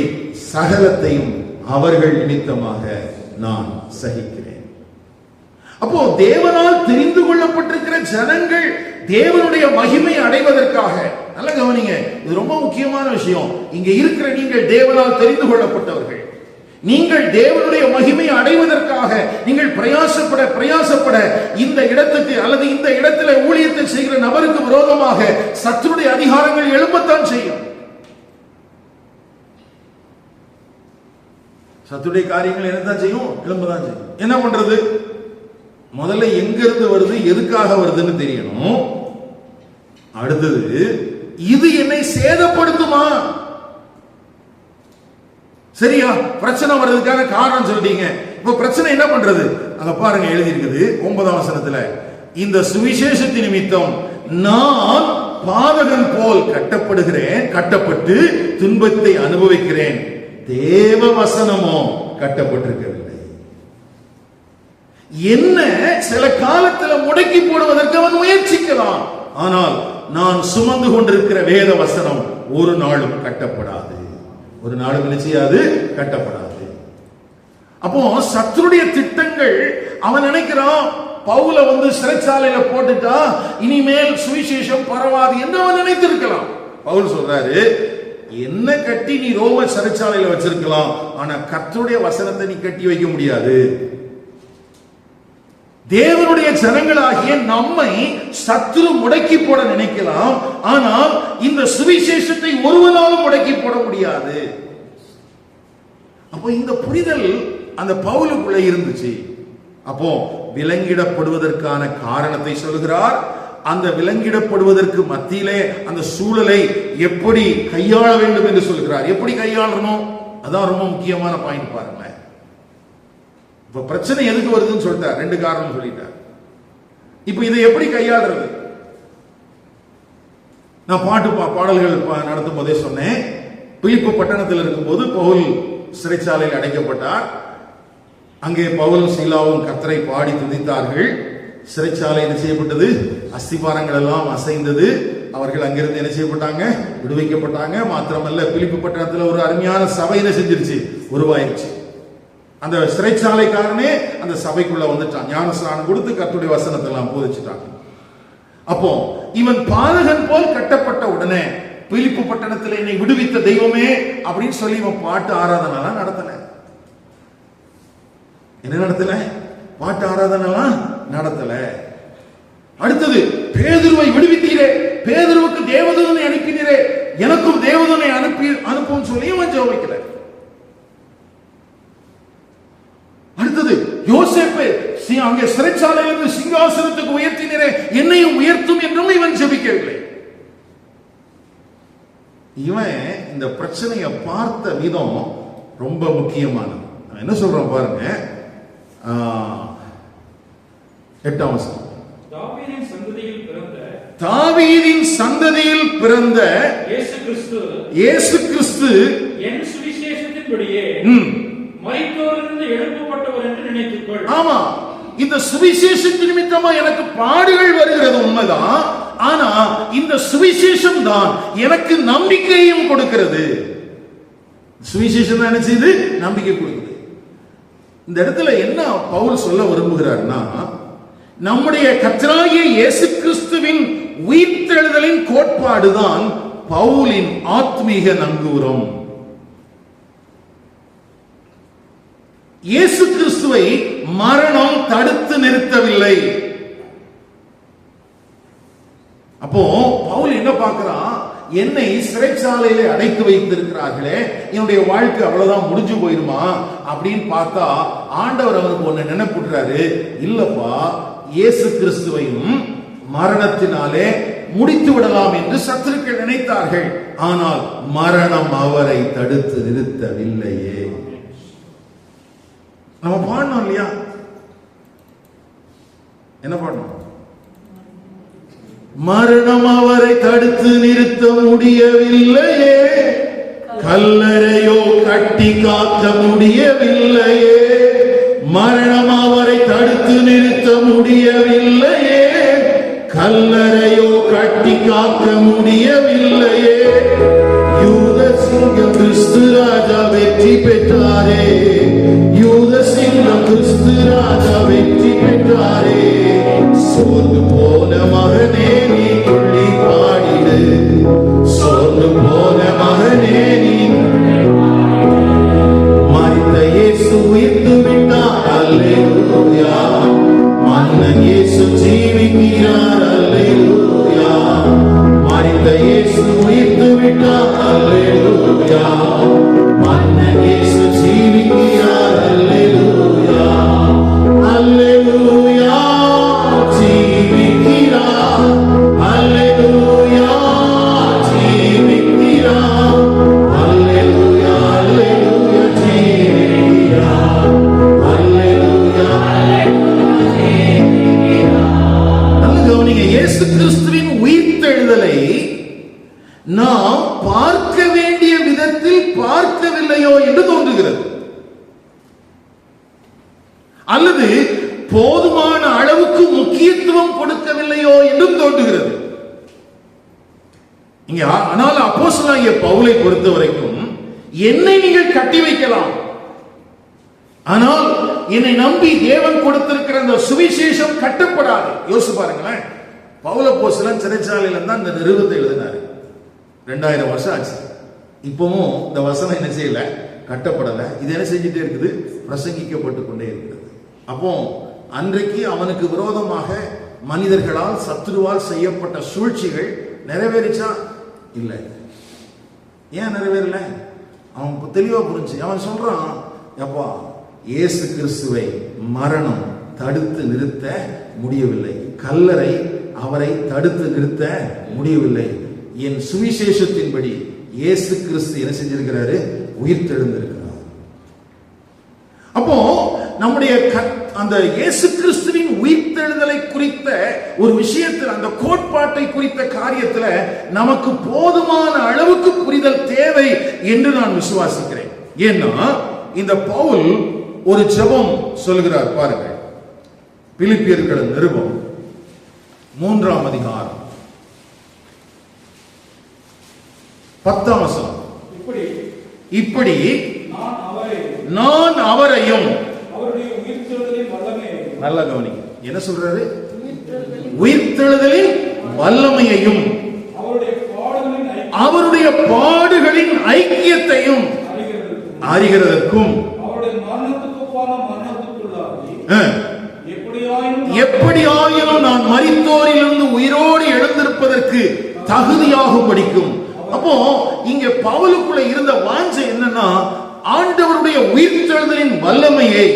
S1: சகலத்தையும் அவர்கள் நிமித்தமாக நான் சகிக்கிறேன். அப்போ தேவனால் தெரிந்து கொள்ளப்பட்டிருக்கிற ஜனங்கள் தேவனுடைய மகிமை அடைவதற்காக, நல்ல கவனிங்க, இது ரொம்ப முக்கியமான விஷயம். இங்க இருக்கிற நீங்கள் தேவனால் தெரிந்து கொள்ளப்பட்டவர்கள். நீங்கள் தேவனுடைய மகிமை அடைவதற்காக நீங்கள் பிரயாசப்பட இந்த இடத்துக்கு அல்லது இந்த இடத்துல ஊழியத்தை செய்கிற நபருக்கு விரோதமாக சத்துருடைய அதிகாரங்கள் எழும்பத்தான் செய்யும். சத்துருடைய காரியங்கள் என்னதான் செய்யும்? எழும்பதான் செய்யும். என்ன பண்றது? முதல்ல எங்க இருந்து வருது, எதுக்காக வருதுன்னு தெரியணும். அடுத்தது, இது என்னை சேதப்படுத்துமா? சரியா? பிரச்சனை வர்றதுக்கான காரணம் சொல்லிட்டீங்க. இப்ப பிரச்சனை என்ன பண்றது? அங்க பாருங்க, எழுதி இருக்குது 9ஆம் வசனத்துல, இந்த சுவிசேஷத்தின் நிமித்தம் நான் பாதகன் போல் கட்டப்பட்டு துன்பத்தை அனுபவிக்கிறேன். தேவ வசனமோ கட்டப்பட்டிருக்கவில்லை. என்ன சில காலத்துல முடக்கி போடுவதற்கு அவன் முயற்சிக்கலாம். ஆனால் நான் சுமந்து கொண்டிருக்கிற வேத வசனம் ஒரு நாளும் கட்டப்படாது. ஒரு நாளும் என்ன செய்யாது? கட்டப்படாது. அப்போ சத்துருடைய திட்டங்கள், அவன் நினைக்கிறான் பவுல சிறைச்சாலையில போட்டுட்டா இனிமேல் சுவிசேஷம் பரவாது என்று அவன் நினைத்திருக்கலாம். பவுல் சொல்றாரு, என்ன கட்டி நீ ரோம சிறைச்சாலையில வச்சிருக்கலாம், ஆனா கர்த்தருடைய வசனத்தை நீ கட்டி வைக்க முடியாது. தேவனுடைய ஜனங்களாகிய நம்மை சத்துரு முடக்கி போட நினைக்கலாம், ஆனால் இந்த சுவிசேஷத்தை ஒருவனாலும் முடக்கி போட முடியாது. அப்போ இந்த புரிதல் அந்த பவுலுக்குள்ள இருந்துச்சு. அப்போ விலங்கிடப்படுவதற்கான காரணத்தை சொல்கிறார். அந்த விலங்கிடப்படுவதற்கு மத்தியிலே அந்த சூழலை எப்படி கையாள வேண்டும் என்று சொல்கிறார். எப்படி கையாளணும், அதான் ரொம்ப முக்கியமான பாயிண்ட். பாருங்க, இப்ப பிரச்சனை எதுக்கு வருதுன்னு சொல்லிட்டார், ரெண்டு காரணம் சொல்லிட்டார். இப்ப இதை எப்படி கையாளுறது? நான் பாடல்கள் நடத்தும் போதே சொன்னேன். பிலிப்பு பட்டணத்தில் இருக்கும்போது பவுல் சிறைச்சாலையில் அடைக்கப்பட்டார். அங்கே பவுலும் சீலாவும் கர்த்தரை பாடி துதித்தார்கள். சிறைச்சாலை என்ன செய்யப்பட்டது? அஸ்திபாரங்கள் எல்லாம் அசைந்தது. அவர்கள் அங்கிருந்து என்ன செய்யப்பட்டாங்க? விடுவிக்கப்பட்டாங்க. மாத்திரமல்ல, பிலிப்பு பட்டணத்தில் ஒரு அருமையான சபை என்ன செஞ்சிருச்சு? உருவாயிருச்சு. அந்த சிறைச்சாலைக்காரனே அந்த சபைக்குள்ள வந்துட்டான். ஞானஸ்நானம் கொடுத்து கர்த்தருடைய வசனத்தை எல்லாம் போதிச்சுட்டாங்க. அப்போ இவன் பாதகன் போல் கட்டப்பட்ட உடனே பிலிப்பு பட்டணத்தில் என்னை விடுவித்த தெய்வமே அப்படின்னு சொல்லி இவன் பாட்டு ஆராதனை நடத்தின. என்ன நடத்தல? பாட்டு ஆராதனை நடத்தல. அடுத்தது, பேதுருவை விடுவித்தீரே, பேதுருவுக்கு தேவதூதனை அனுப்பினீரே, எனக்கும் தேவதூதனை அனுப்பும் சொல்லி அவன் ஜெபிக்கல. அடுத்தது, யோசேப்பை அங்கே சிறைச்சாலையிலிருந்து சிங்காசனத்துக்கு உயர்த்தினீரே, என்னையும் உயர்த்தும் என்றும் இவன் ஜெபிக்கவில்லை. இவன் இந்த பிரச்சனையை பார்த்த விதம் ரொம்ப முக்கியமானது. என்ன சொல்றோம் பாருங்க, 8ஆம் வசனம். தாவீதின் சந்ததியில் பிறந்த இயேசு கிறிஸ்து
S4: என் சுவிசேஷத்தின்படியே மரித்தோரிலிருந்து எழுப்பப்பட்டவர் என்று நினைத்துக்கொள்.
S1: ஆமா, இந்த சுவிசேஷத்தின் நிமித்தமா எனக்கு பாடுகள் வருகிறது உண்மைதான். ஆனா இந்த சுவிசேஷம் தான் எனக்கு நம்பிக்கையும் கொடுக்கிறது. சுவிசேஷம் தான் என்ன செய்யுது? நம்பிக்கை கொடுக்குது. இந்த இடத்துல என்ன பவுல் சொல்ல விரும்புகிறார்னா, நம்முடைய கர்த்தராகிய இயேசு கிறிஸ்துவின் உயிர்த்தெழுதலின் கோட்பாடுதான் பவுலின் ஆத்மீக நங்கூரம். இயேசு கிறிஸ்துவை மரணம் தடுத்து நிறுத்தவில்லை. அப்போ பவுல் என்ன பார்க்கிறான்? என்னை சிறைச்சாலையில அடைத்து வைத்திருக்கிறார்களே, என்னுடைய வாழ்க்கை அவ்வளவுதான் முடிஞ்சு போயிருமா அப்படின்னு பார்த்தா, ஆண்டவர் அவருக்கு ஒண்ணு நினைப்புறாரு. இல்லப்பா, இயேசு கிறிஸ்துவையும் மரணத்தினாலே முடித்து விடலாம் என்று சத்துருக்கள் நினைத்தார்கள். ஆனால் மரணம் அவரை தடுத்து நிறுத்தவில்லையே. நம்ம பாடணும் இல்லையா? என்ன பாடணும்? மரணம் அவரை தடுத்து நிறுத்த முடியவில்லையே, கல்லறையோ கட்டி காக்க முடியவில்லையே. மரணம் அவரை தடுத்து நிறுத்த முடியவில்லையே, கல்லறையோ கட்டி காக்க முடியவில்லையே. யூத சிங்கம் கிறிஸ்து ராஜா வெற்றி பெற்றாரே, யூத சிங்கம் கிறிஸ்து ராஜா வெற்றி பெற்றாரே. சோர்ந்து போன மகனே நீ துள்ளி பாடிடு, சோர்ந்து போன மகனே நீ. மரித்த இயேசு உயிர்த்து விட்டார், அல்லேலூயா. மன்னன் இயேசு ஜீவிக்கிறார், அல்லேலூயா. மரித்த இயேசு உயிர்த்து விட்டார், அல்லேலூயா. மன்னன் இயேசு ஜீவிக்கிறார், அல்லேலூயா. அல்லேலூயா, ஜீவிக்கிறார், அல்லேலூயா, ஜீவிக்கிறார், அல்லேலூயா, அல்லேலூயா, ஜீவிக்கிறார், அல்லேலூயா. நல்ல கவனிங்க, இயேசு கிறிஸ்துவின் உயிர்த்தெழுதலை நாம் பார்க்க வேண்டிய விதத்தில் பார்க்கவில்லையோ என்று தோன்றுகிறது, அல்லது போதுமான அளவுக்கு முக்கியத்துவம் கொடுக்கவில்லையோ என்றும் தோன்றுகிறது. இங்க ஆனால் அப்போஸ்தலனாகிய பவுலை பொறுத்த வரைக்கும் என்னை நீங்கள் கட்டி வைக்கலாம், ஆனால் என்னை நம்பி தேவன் கொடுத்திருக்கிற அந்த சுவிசேஷம் கட்டப்படாது. யோசிச்சு பாருங்களேன், பவுல் அப்போஸ்தலன் சிறைச்சாலையில தான் இந்த நிருபத்தை எழுதினாரு. 2000 வருஷம் ஆச்சு. இப்பவும் இந்த வசனம் என்ன செய்யல, கட்டப்படல. இது என்ன செஞ்சுட்டே இருக்குது, பிரசங்கிக்கப்பட்டு கொண்டே இருக்கிறது. அப்போ அன்றைக்கு அவனுக்கு விரோதமாக மனிதர்களால் சத்துருவால் செய்யப்பட்ட சூழ்ச்சிகள் நிறைவேறிச்சா? இல்லை. ஏன் நிறைவேறல? அவன் தெளிவா புரிஞ்சு அவன் சொல்றான், அப்பா இயேசு கிறிஸ்துவை மரணம் தடுத்து நிறுத்த முடியவில்லை, கல்லறை அவரை தடுத்து நிறுத்த முடியவில்லை. என் சுவிசேஷத்தின்படி இயேசு கிறிஸ்து என்ன செஞ்சிருக்கிறாரு, உயிர் தெழுந்திருக்கிறார். அப்போ நம்முடைய அந்த இயேசு கிறிஸ்துவின் உயிர்த்தெழுதலை குறித்த ஒரு விஷயத்தில், அந்த கோட்பாட்டை குறித்த காரியத்தில் நமக்கு போதுமான அளவுக்கு புரிதல் தேவை என்று நான் விசுவாசிக்கிறேன். ஏன்னா இந்த பவுல் ஒரு ஜெபம் சொல்கிறார் பாருங்கள். பிலிப்பியர்கள் நிருபம் 3ஆம் அதிகாரம் 10ஆம் வசனம். இப்படி நான் அவரையும், நல்ல கவனிங்க, என்ன சொல்றாரு, உயிர்த்தெழுதலின் வல்லமையையும் அவருடைய பாடுகளின் ஐக்கியத்தையும் அறிகிறதற்கும் எப்படியாயினும் நான் மரித்தோரிலிருந்து உயிரோடு எழுந்திருப்பதற்கு தகுதியாகும் படிக்கும். அப்போ இங்க பவுலுக்குள்ள இருந்த வாஞ்சை என்னன்னா, ஆண்டவருடைய உயிர்த்தெழுதலின் வல்லமையை.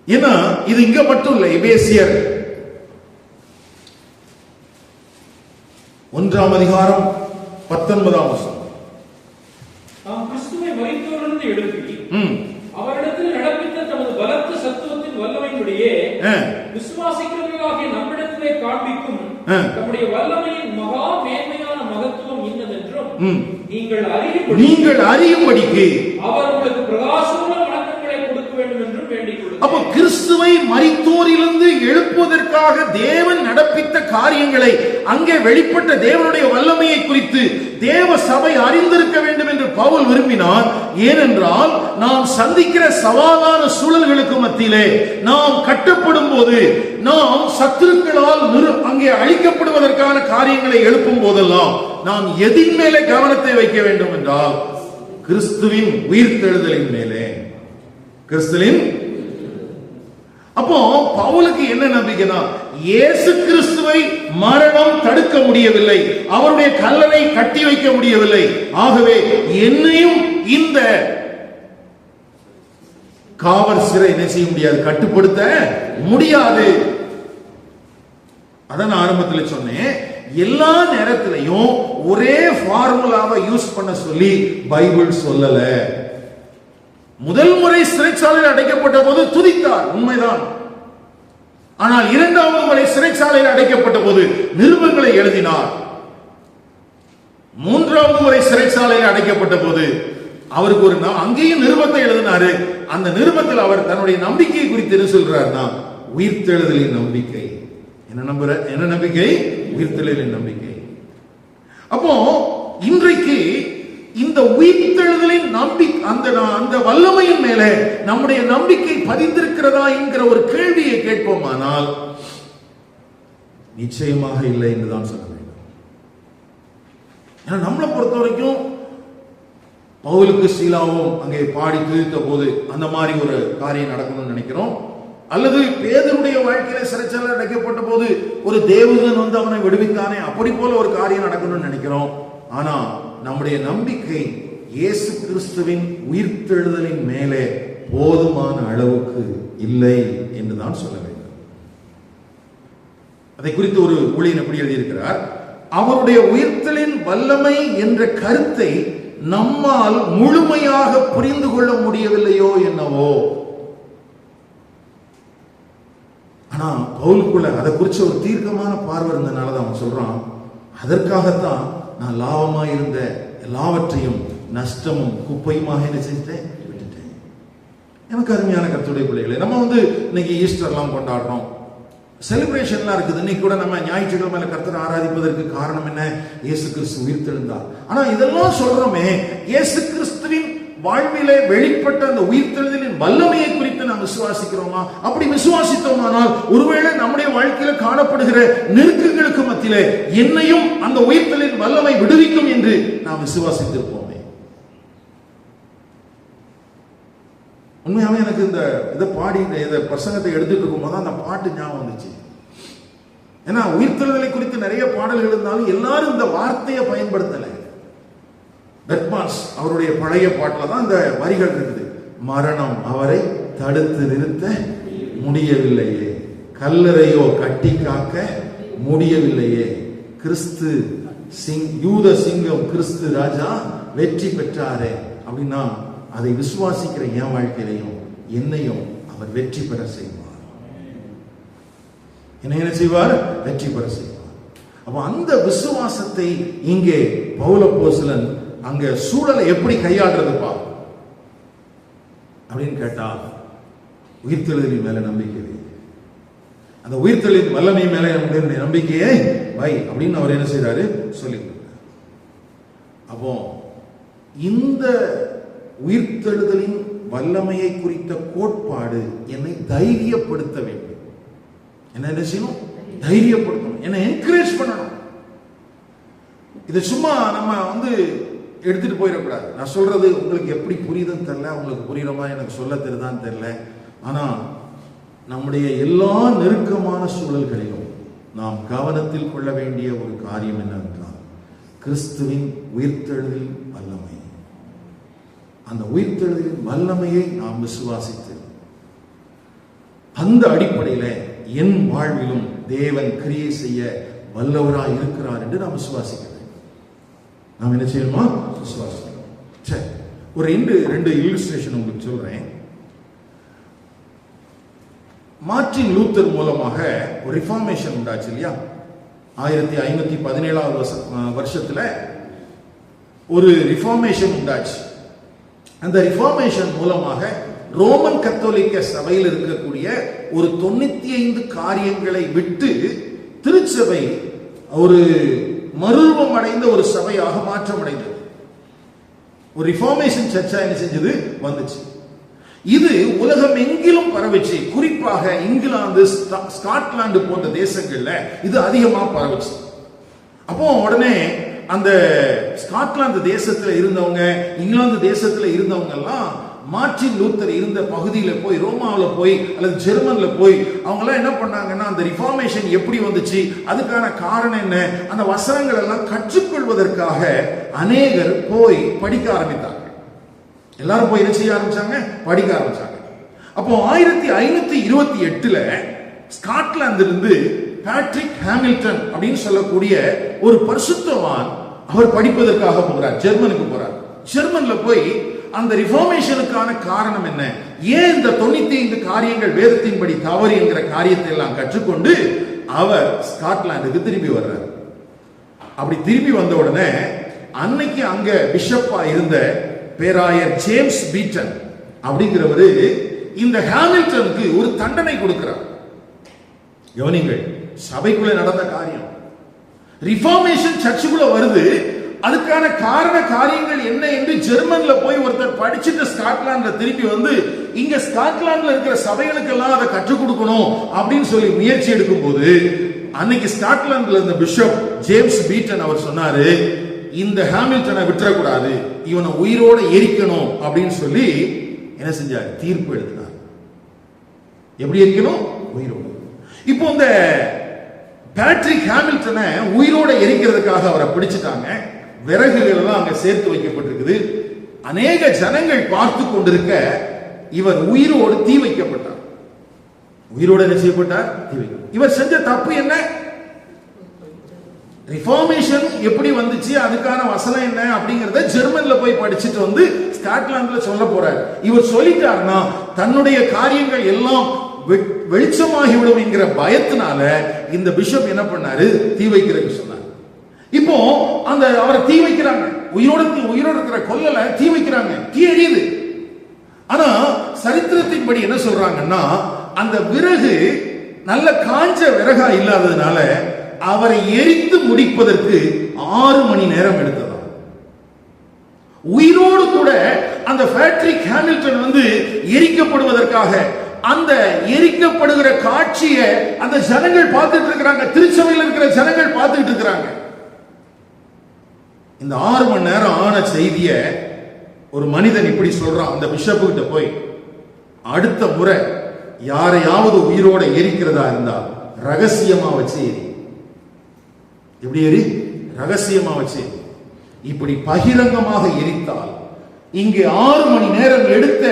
S1: ஏன்னா இது இங்க மட்டும் இல்லை, எபேசியர் 1ஆம் அதிகாரம் 19ஆம் வசனம்.
S4: நாம் கிறிஸ்துவை மரித்தோரிலிருந்து எழுப்பி அவரிடத்தில் நடப்பித்த தமது பலத்த சத்துவத்தின் வல்லமையின்படியே விசுவாசிக்கிறவர்களாகிய நம்மிடத்திலே காண்பிக்கும் நம்முடைய வல்லமையின் மகா மேன்மையான மகத்துவம் இன்னதென்றும் நீங்கள் அறியும்படிக்கு அவர் உங்களுக்கு பிரகாசமுள்ள வணக்கங்களை கொடுக்க வேண்டும் என்றும் வேண்டிக் கொள்ளுங்கள்.
S1: அப்போ கிறிஸ்துவை மரித்தோரிலிருந்து எழுப்புவதற்காக தேவன் நடப்பித்த காரியங்களை, அங்கே வெளிப்பட்ட தேவனுடைய வல்லமையை குறித்து தேவ சபை அறிந்திருக்க வேண்டும் என்று பவுல் விரும்பினார். ஏனென்றால் நாம் சந்திக்கிற சவாலான சூழல்களுக்கு மத்தியிலே நாம் கட்டப்படும் போது, நாம் சத்துருக்களால் அங்கே அழிக்கப்படுவதற்கான காரியங்களை எழுப்பும் போதெல்லாம் நாம் எதின் மேலே கவனத்தை வைக்க வேண்டும் என்றால் கிறிஸ்துவின் உயிர்த்தெழுதலின் மேலே. கிறிஸ்துவின் அப்போ பவுலுக்கு என்ன நம்பிக்கைனா, இயேசு கிறிஸ்துவை மரணம் தடுக்க முடியவில்லை, அவருடைய கல்லறை கட்டி வைக்க முடியவில்லை, ஆகவே என்னையும் இந்த காவல் சிறை என்ன செய்ய முடியாது, கட்டுப்படுத்த முடியாது. அதான் நான் ஆரம்பத்தில் சொன்னேன், எல்லா நேரத்திலையும் ஒரே ஃபார்முலாவை யூஸ் பண்ண சொல்லி பைபிள் சொல்லல. முதல் முறை சிறைச்சாலையில் அடைக்கப்பட்ட போது துதித்தார், உண்மைதான். ஆனால் 2வது முறை சிறைச்சாலையில் அடைக்கப்பட்ட போது நிருபங்களை எழுதினார். 3வது முறை சிறைச்சாலையில் அடைக்கப்பட்ட போது அவருக்கு ஒரு அங்கேயும் நிருபத்தை எழுதினாரு. அந்த நிருபத்தில் அவர் தன்னுடைய நம்பிக்கை குறித்து என்ன சொல்றாருன்னா, உயிர்த்தெழுதலின் நம்பிக்கை. என்ன நம்பிக்கை? உயிர்த்தெழுதலின் நம்பிக்கை. அப்போ இன்றைக்கு இந்த உயிர்த்தெழுதலின் நம்பிக்கை, அந்த வல்லமையின் மேலே நம்முடைய நம்பிக்கை பதிந்திருக்கிறதா என்கிற ஒரு கேள்வியை கேட்போமானால் நிச்சயமாக இல்லை என்றுதான் சொல்ல வேண்டும். ஏன்னா நம்மளை பொறுத்த வரைக்கும் பவுலுக்கு சீலாவும் அங்கே பாடி துதித்த போது அந்த மாதிரி ஒரு காரியம் நடக்கணும்னு நினைக்கிறோம். அல்லது பேதுருடைய வாழ்க்கையில சிறைச்சாலையில் அடைக்கப்பட்ட போது ஒரு தேவதூதன் வந்து அவனை விடுவித்தானே, அப்படி போல ஒரு காரியம் நடக்கணும்னு நினைக்கிறோம். ஆனா நம்முடைய நம்பிக்கை இயேசு கிறிஸ்துவின் உயிர்த்தெழுதலின் மேலே போதுமான அளவுக்கு இல்லை என்றுதான் சொல்ல வேண்டும். அதை குறித்து ஒரு ஊழியன் எப்படி எழுதியிருக்கிறார், அவருடைய உயிர்த்தலின் வல்லமை என்ற கருத்தை நம்மால் முழுமையாக புரிந்து கொள்ள முடியவில்லையோ என்னவோ. ஆனா பவுலுக்குள்ள அதை குறிச்ச ஒரு தீர்க்கமான பார்வை இருந்தனாலதான் அவன் சொல்றான், அதற்காகத்தான் நான் லாபமா இருந்த எல்லாவற்றையும் நஷ்டமும் குப்பையுமாக என்ன செஞ்சுட்டேன், விட்டுட்டேன். எனக்கு அருமையான கர்த்தருடைய பிள்ளைகளே, நம்ம இன்னைக்கு ஈஸ்டர் எல்லாம் கொண்டாடுறோம். செலிப்ரேஷன்லாம் இருக்குது. இன்னைக்கு கூட நம்ம ஞாயிற்றுக்கிழமையில கர்த்தரை ஆராதிப்பதற்கு காரணம் என்ன? இயேசு கிறிஸ்து உயிர்த்தெழுந்தார். ஆனா இதெல்லாம் சொல்றோமே, இயேசு கிறிஸ்துவின் வாழ்விலே வெளிப்பட்ட அந்த உயிர்த்தெழுதலின் வல்லமையை குறித்து நாம் விசுவாசிக்கிறோமா? அப்படி விசுவாசித்தோமானால் ஒருவேளை நம்முடைய வாழ்க்கையில காணப்படுகிற நெருக்கங்களுக்கு மத்தியிலே என்னையும் அந்த உயிர்த்தெழுதலின் வல்லமை விடுவிக்கும் என்று நாம் விசுவாசித்திருப்போமே. உண்மையாவே எனக்கு இதை பாடி இந்த பிரசங்கத்தை எடுத்துட்டு இருக்கும்போது அந்த பாட்டு ஞாபகம் வந்துச்சு. ஏன்னா உயிர்த்தெழுதலை குறித்து நிறைய பாடல்கள் இருந்தாலும் எல்லாரும் இந்த வார்த்தையை பயன்படுத்தலை. பெட்மாஸ் அவருடைய பழைய பாட்டில் தான் இந்த வரிகள் இருக்குது. மரணம் அவரை தடுத்து நிறுத்த முடியவில்லையே, கல்லறையோ கட்டி காக்க முடியவில்லையே, கிறிஸ்து யூத சிங்கம் கிறிஸ்து ராஜா வெற்றி பெற்றாரே அப்படின்னா அதை விசுவாசிக்கிற என் வாழ்க்கையிலையும் என்னையும் அவர் வெற்றி பெற செய்வார். என்ன செய்வார்? வெற்றி பெற செய்வார். அப்ப அந்த விசுவாசத்தை இங்கே பவுல் அப்போஸ்தலன் அங்க சூழலை எப்படி கையாளுறதுப்பா அப்படின்னு கேட்டா, உயிர்த்தெழுதலின் மேல நம்பிக்கை, அந்த உயிர்த்தெழுதலின் வல்லமை மேல நம்முடைய நம்பிக்கையை வை அப்படின்னு அவர் என்ன செய்யறாரு சொல்லி. அப்போ இந்த உயிர்த்தெழுதலின் வல்லமையை குறித்த கோட்பாடு என்னை தைரியப்படுத்த வேண்டும். என்ன செய்யணும்? தைரியப்படுத்தணும், என்னை என்கரேஜ் பண்ணணும். இதை சும்மா நம்ம எடுத்துட்டு போயிடக்கூடாது. நான் சொல்றது உங்களுக்கு எப்படி புரியுதுன்னு தெரியல, உங்களுக்கு புரியுற மாதிரி எனக்கு சொல்ல தெரியுதான்னு தெரியல. ஆனா நம்முடைய எல்லா நெருக்கமான சூழல்களிலும் நாம் கவனத்தில் கொள்ள வேண்டிய ஒரு காரியம் என்னவென்றால், கிறிஸ்துவின் உயிர்த்தெழுதலின் வல்லமை. அந்த உயிர்த்தெழுதலின் வல்லமையை நாம் விசுவாசித்து அந்த அடிப்படையில் என் வாழ்விலும் தேவன் கிரியை செய்ய வல்லவராய் இருக்கிறார் என்று நாம் விசுவாசிக்கிறோம். நாம் என்ன செய்யணுமா? விசுவாசிக்கணும். சரி, ஒரு ரெண்டு இல்லுஸ்ட்ரேஷன் உங்களுக்கு சொல்றேன். மார்ட்டின் லூத்தர் மூலமாக ஒரு ரிஃபார்மேஷன் உண்டாச்சு இல்லையா? 1517 வருஷத்துல ஒரு ரிஃபார்மேஷன் உண்டாச்சு. அந்த ரிஃபார்மேஷன் மூலமாக ரோமன் கத்தோலிக்க சபையில் இருக்கக்கூடிய ஒரு 95 காரியங்களை விட்டு திருச்சபை ஒரு மறுரூபம் அடைந்த ஒரு சபையாக மாற்றம் அடைந்தது. ஒரு ரிஃபார்மேஷன் சர்ச்சா என்ன செஞ்சது? வந்துச்சு. இது உலகம் எங்கிலும் பரவிச்சு. குறிப்பாக இங்கிலாந்து, ஸ்காட்லாந்து போன்ற தேசங்கள்ல இது அதிகமா பரவிச்சு. அப்போ உடனே அந்த ஸ்காட்லாந்து தேசத்துல இருந்தவங்க, இங்கிலாந்து தேசத்துல இருந்தவங்க எல்லாம் மார்ட்டின் லூத்தர் இருந்த பகுதியில போய், ரோமாவில் போய் அல்லது ஜெர்மன்ல போய் அவங்க எல்லாம் என்ன பண்ணாங்கன்னா, அந்த ரிஃபார்மேஷன் எப்படி வந்துச்சு, அதுக்கான காரணம் என்ன, அந்த வசனங்கள் எல்லாம் கற்றுக்கொள்வதற்காக அநேகர் போய் படிக்க ஆரம்பித்தாங்க. எல்லாரும் போய் என்ன செய்ய ஆரம்பிச்சாங்க? படிக்க ஆரம்பிச்சாங்க. அப்போ 1528 ஸ்காட்லாந்து இருந்து பேட்ரிக் ஹாமில்டன் அப்படின்னு சொல்லக்கூடிய ஒரு பரிசுத்தவான் அவர் படிப்பதற்காக போகிறார். ஜெர்மனுக்கு போறார். ஜெர்மன்ல போய் அந்த ரிஃபார்மேஷனுக்கான காரணம் என்ன, ஏன் இந்த 95 காரியங்கள் வேதத்தின்படி தவறு என்கிற காரியத்தை எல்லாம் கற்றுக்கொண்டு அவர் ஸ்காட்லாந்துக்கு திரும்பி வர்றார். அப்படி திரும்பி வந்த உடனே அன்னைக்கு அங்க பிஷப்பா இருந்த பேராயர் ஜேம்ஸ் பீட்டன் அப்படிங்கிறவரு இந்த ஹாமில்டனுக்கு ஒரு தண்டனை கொடுக்கிறார். கவனிங்கள், சபைக்குள்ள நடந்த காரியம், ரிஃபார்மேஷன் சர்ச்சுக்குள்ள வருது. அதுக்கான காரண காரியங்கள் என்ன என்று ஜெர்மன்ல போய் ஒருத்தர் படிச்சுட்டு ஸ்காட்லாந்துல திரும்பி வந்து இங்க ஸ்காட்லாந்துல இருக்கிற சபைகளுக்கு எல்லாம் அதை கற்றுக் கொடுக்கணும் அப்படின்னு சொல்லி முயற்சி எடுக்கும் போது, அன்னைக்கு ஸ்காட்லாந்துல இருந்த பிஷப் ஜேம்ஸ் பீட்டன் அவர் சொன்னாரு, இந்த ஹாமில்டனை விட்டுறக்கூடாது, இவனை உயிரோட எரிக்கணும் அப்படின்னு சொல்லி என்ன செஞ்சார்? தீர்ப்பு எழுதினார். எப்படி எரிக்கணும்? உயிரோடு. இப்போ இந்த பேட்ரிக் ஹாமில்டனை உயிரோட எரிக்கிறதுக்காக அவரை பிடிச்சிட்டாங்க. விறகுகள் எல்லாம் அங்க சேர்த்து வைக்கப்பட்டிருக்குது. அநேக ஜனங்கள் பார்த்து கொண்டிருக்க இவர் உயிரோடு தீ வைக்கப்பட்டார். உயிரோடு என்ன செய்யப்பட்டார்? தீ வைக்கப்பட்டார். இவர் செஞ்ச தப்பு என்ன? ரிஃபார்மேஷன் எப்படி வந்துச்சு, அதுக்கான வசனம் என்ன அப்படிங்கறத ஜெர்மன்ல போய் படிச்சுட்டு வந்து ஸ்காட்லாந்துல சொல்ல போறார். இவர் சொல்லிட்டாருன்னா தன்னுடைய காரியங்கள் எல்லாம் வெளிச்சமாகிவிடும் என்கிற பயத்தினால இந்த பிஷப் என்ன பண்ணாரு? தீ வைக்கிறதுக்கு சொன்னார். இப்போ அந்த அவரை தீ வைக்கிறாங்க. உயிரோடு இருக்கிற கொல்லல தீ வைக்கிறாங்க. தீ எரியுது. ஆனா சரித்திரத்தின்படி என்ன சொல்றாங்கன்னா, அந்த விறகு நல்ல காஞ்ச விறகா இல்லாததுனால அவரை எரித்து முடிப்பதற்கு 6 மணி நேரம் எடுத்ததாம். உயிரோடு கூட அந்த பேட்ரிக் ஹாமில்டன் வந்து எரிக்கப்படுவதற்காக அந்த எரிக்கப்படுகிற காட்சியை அந்த ஜனங்கள் பார்த்துட்டு இருக்கிறாங்க. திருச்சபையில் இருக்கிற ஜனங்கள் பார்த்துட்டு இருக்கிறாங்க. இந்த 6 மணி நேரம் ஆன செய்திய ஒரு மனிதன் இப்படி சொல்றான் அந்த பிஷப்பு கிட்ட போய், அடுத்த முறை யாரையாவது உயிரோட எரிக்கிறதா இருந்தா ரகசியமா வச்சு எரி. எப்படி எரி? ரகசியமா வச்சு. இப்படி பகிரங்கமாக எரித்தால் இங்கே 6 மணி நேரம் எடுத்த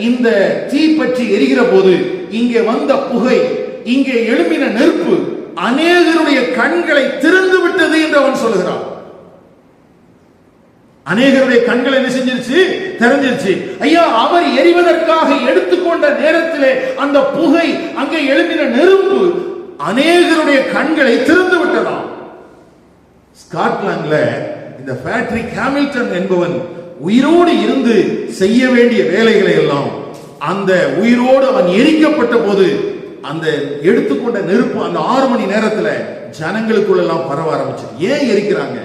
S1: இந்த தீ பற்றி எரிகிற போது இங்கே வந்த புகை, இங்கே எழும்பின நெருப்பு அநேகருடைய கண்களை திறந்து விட்டது என்று அவன் சொல்லுகிறான். அநேகருடைய கண்கள் என்ன செஞ்சிருச்சு? திறந்துருச்சு. ஐயா, அவர் எரிவதற்காக எடுத்துக்கொண்ட நேரத்திலே அந்த புகை, அங்கே எழும்பின நெருப்பு அநேகருடைய கண்களை திறந்து விட்டதாம். ஸ்காட்லாந்துல இந்த பேட்ரிக் ஹாமில்டன் என்பவன் உயிரோடு இருந்து செய்ய வேண்டிய வேலைகளை எல்லாம் அந்த உயிரோடு அவன் எரிக்கப்பட்ட போது அந்த எடுத்துக்கொண்ட நெருப்பு அந்த 6 மணி நேரத்துல ஜனங்களுக்குள்ள எல்லாம் பரவ ஆரம்பிச்சு. ஏன் எரிக்கிறாங்க,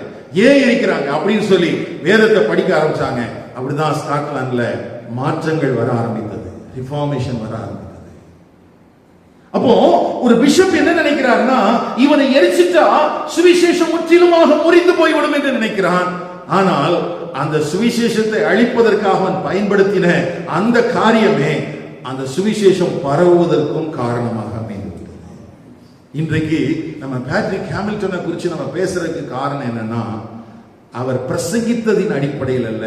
S1: ஏன் எரிக்கிறாங்க அப்படின்னு சொல்லி வேதத்தை படிக்க ஆரம்பிச்சாங்க. அப்படிதான் ஸ்காட்லாந்துல மாற்றங்கள் வர ஆரம்பித்தது, ரிஃபார்மேஷன் வர ஆரம்பித்தது. அப்போ ஒரு பிஷப் என்ன நினைக்கிறார்னா, இவனை எரிச்சிட்டா சுவிசேஷம் முற்றிலுமாக முறிந்து போய்விடும் என்று நினைக்கிறான். ஆனால் அந்த சுவிசேஷத்தை அழிப்பதற்காக அவன் பயன்படுத்தின அந்த காரியமே அந்த சுவிசேஷம் பரவுவதற்கும் காரணமாக அமைந்தது. இன்றைக்கு நம்ம பேட்ரிக் ஹாமில்டனை குறித்து நம்ம பேசுறதுக்கு காரணம் என்னன்னா, அவர் பிரசங்கித்ததின் அடிப்படையில் அல்ல,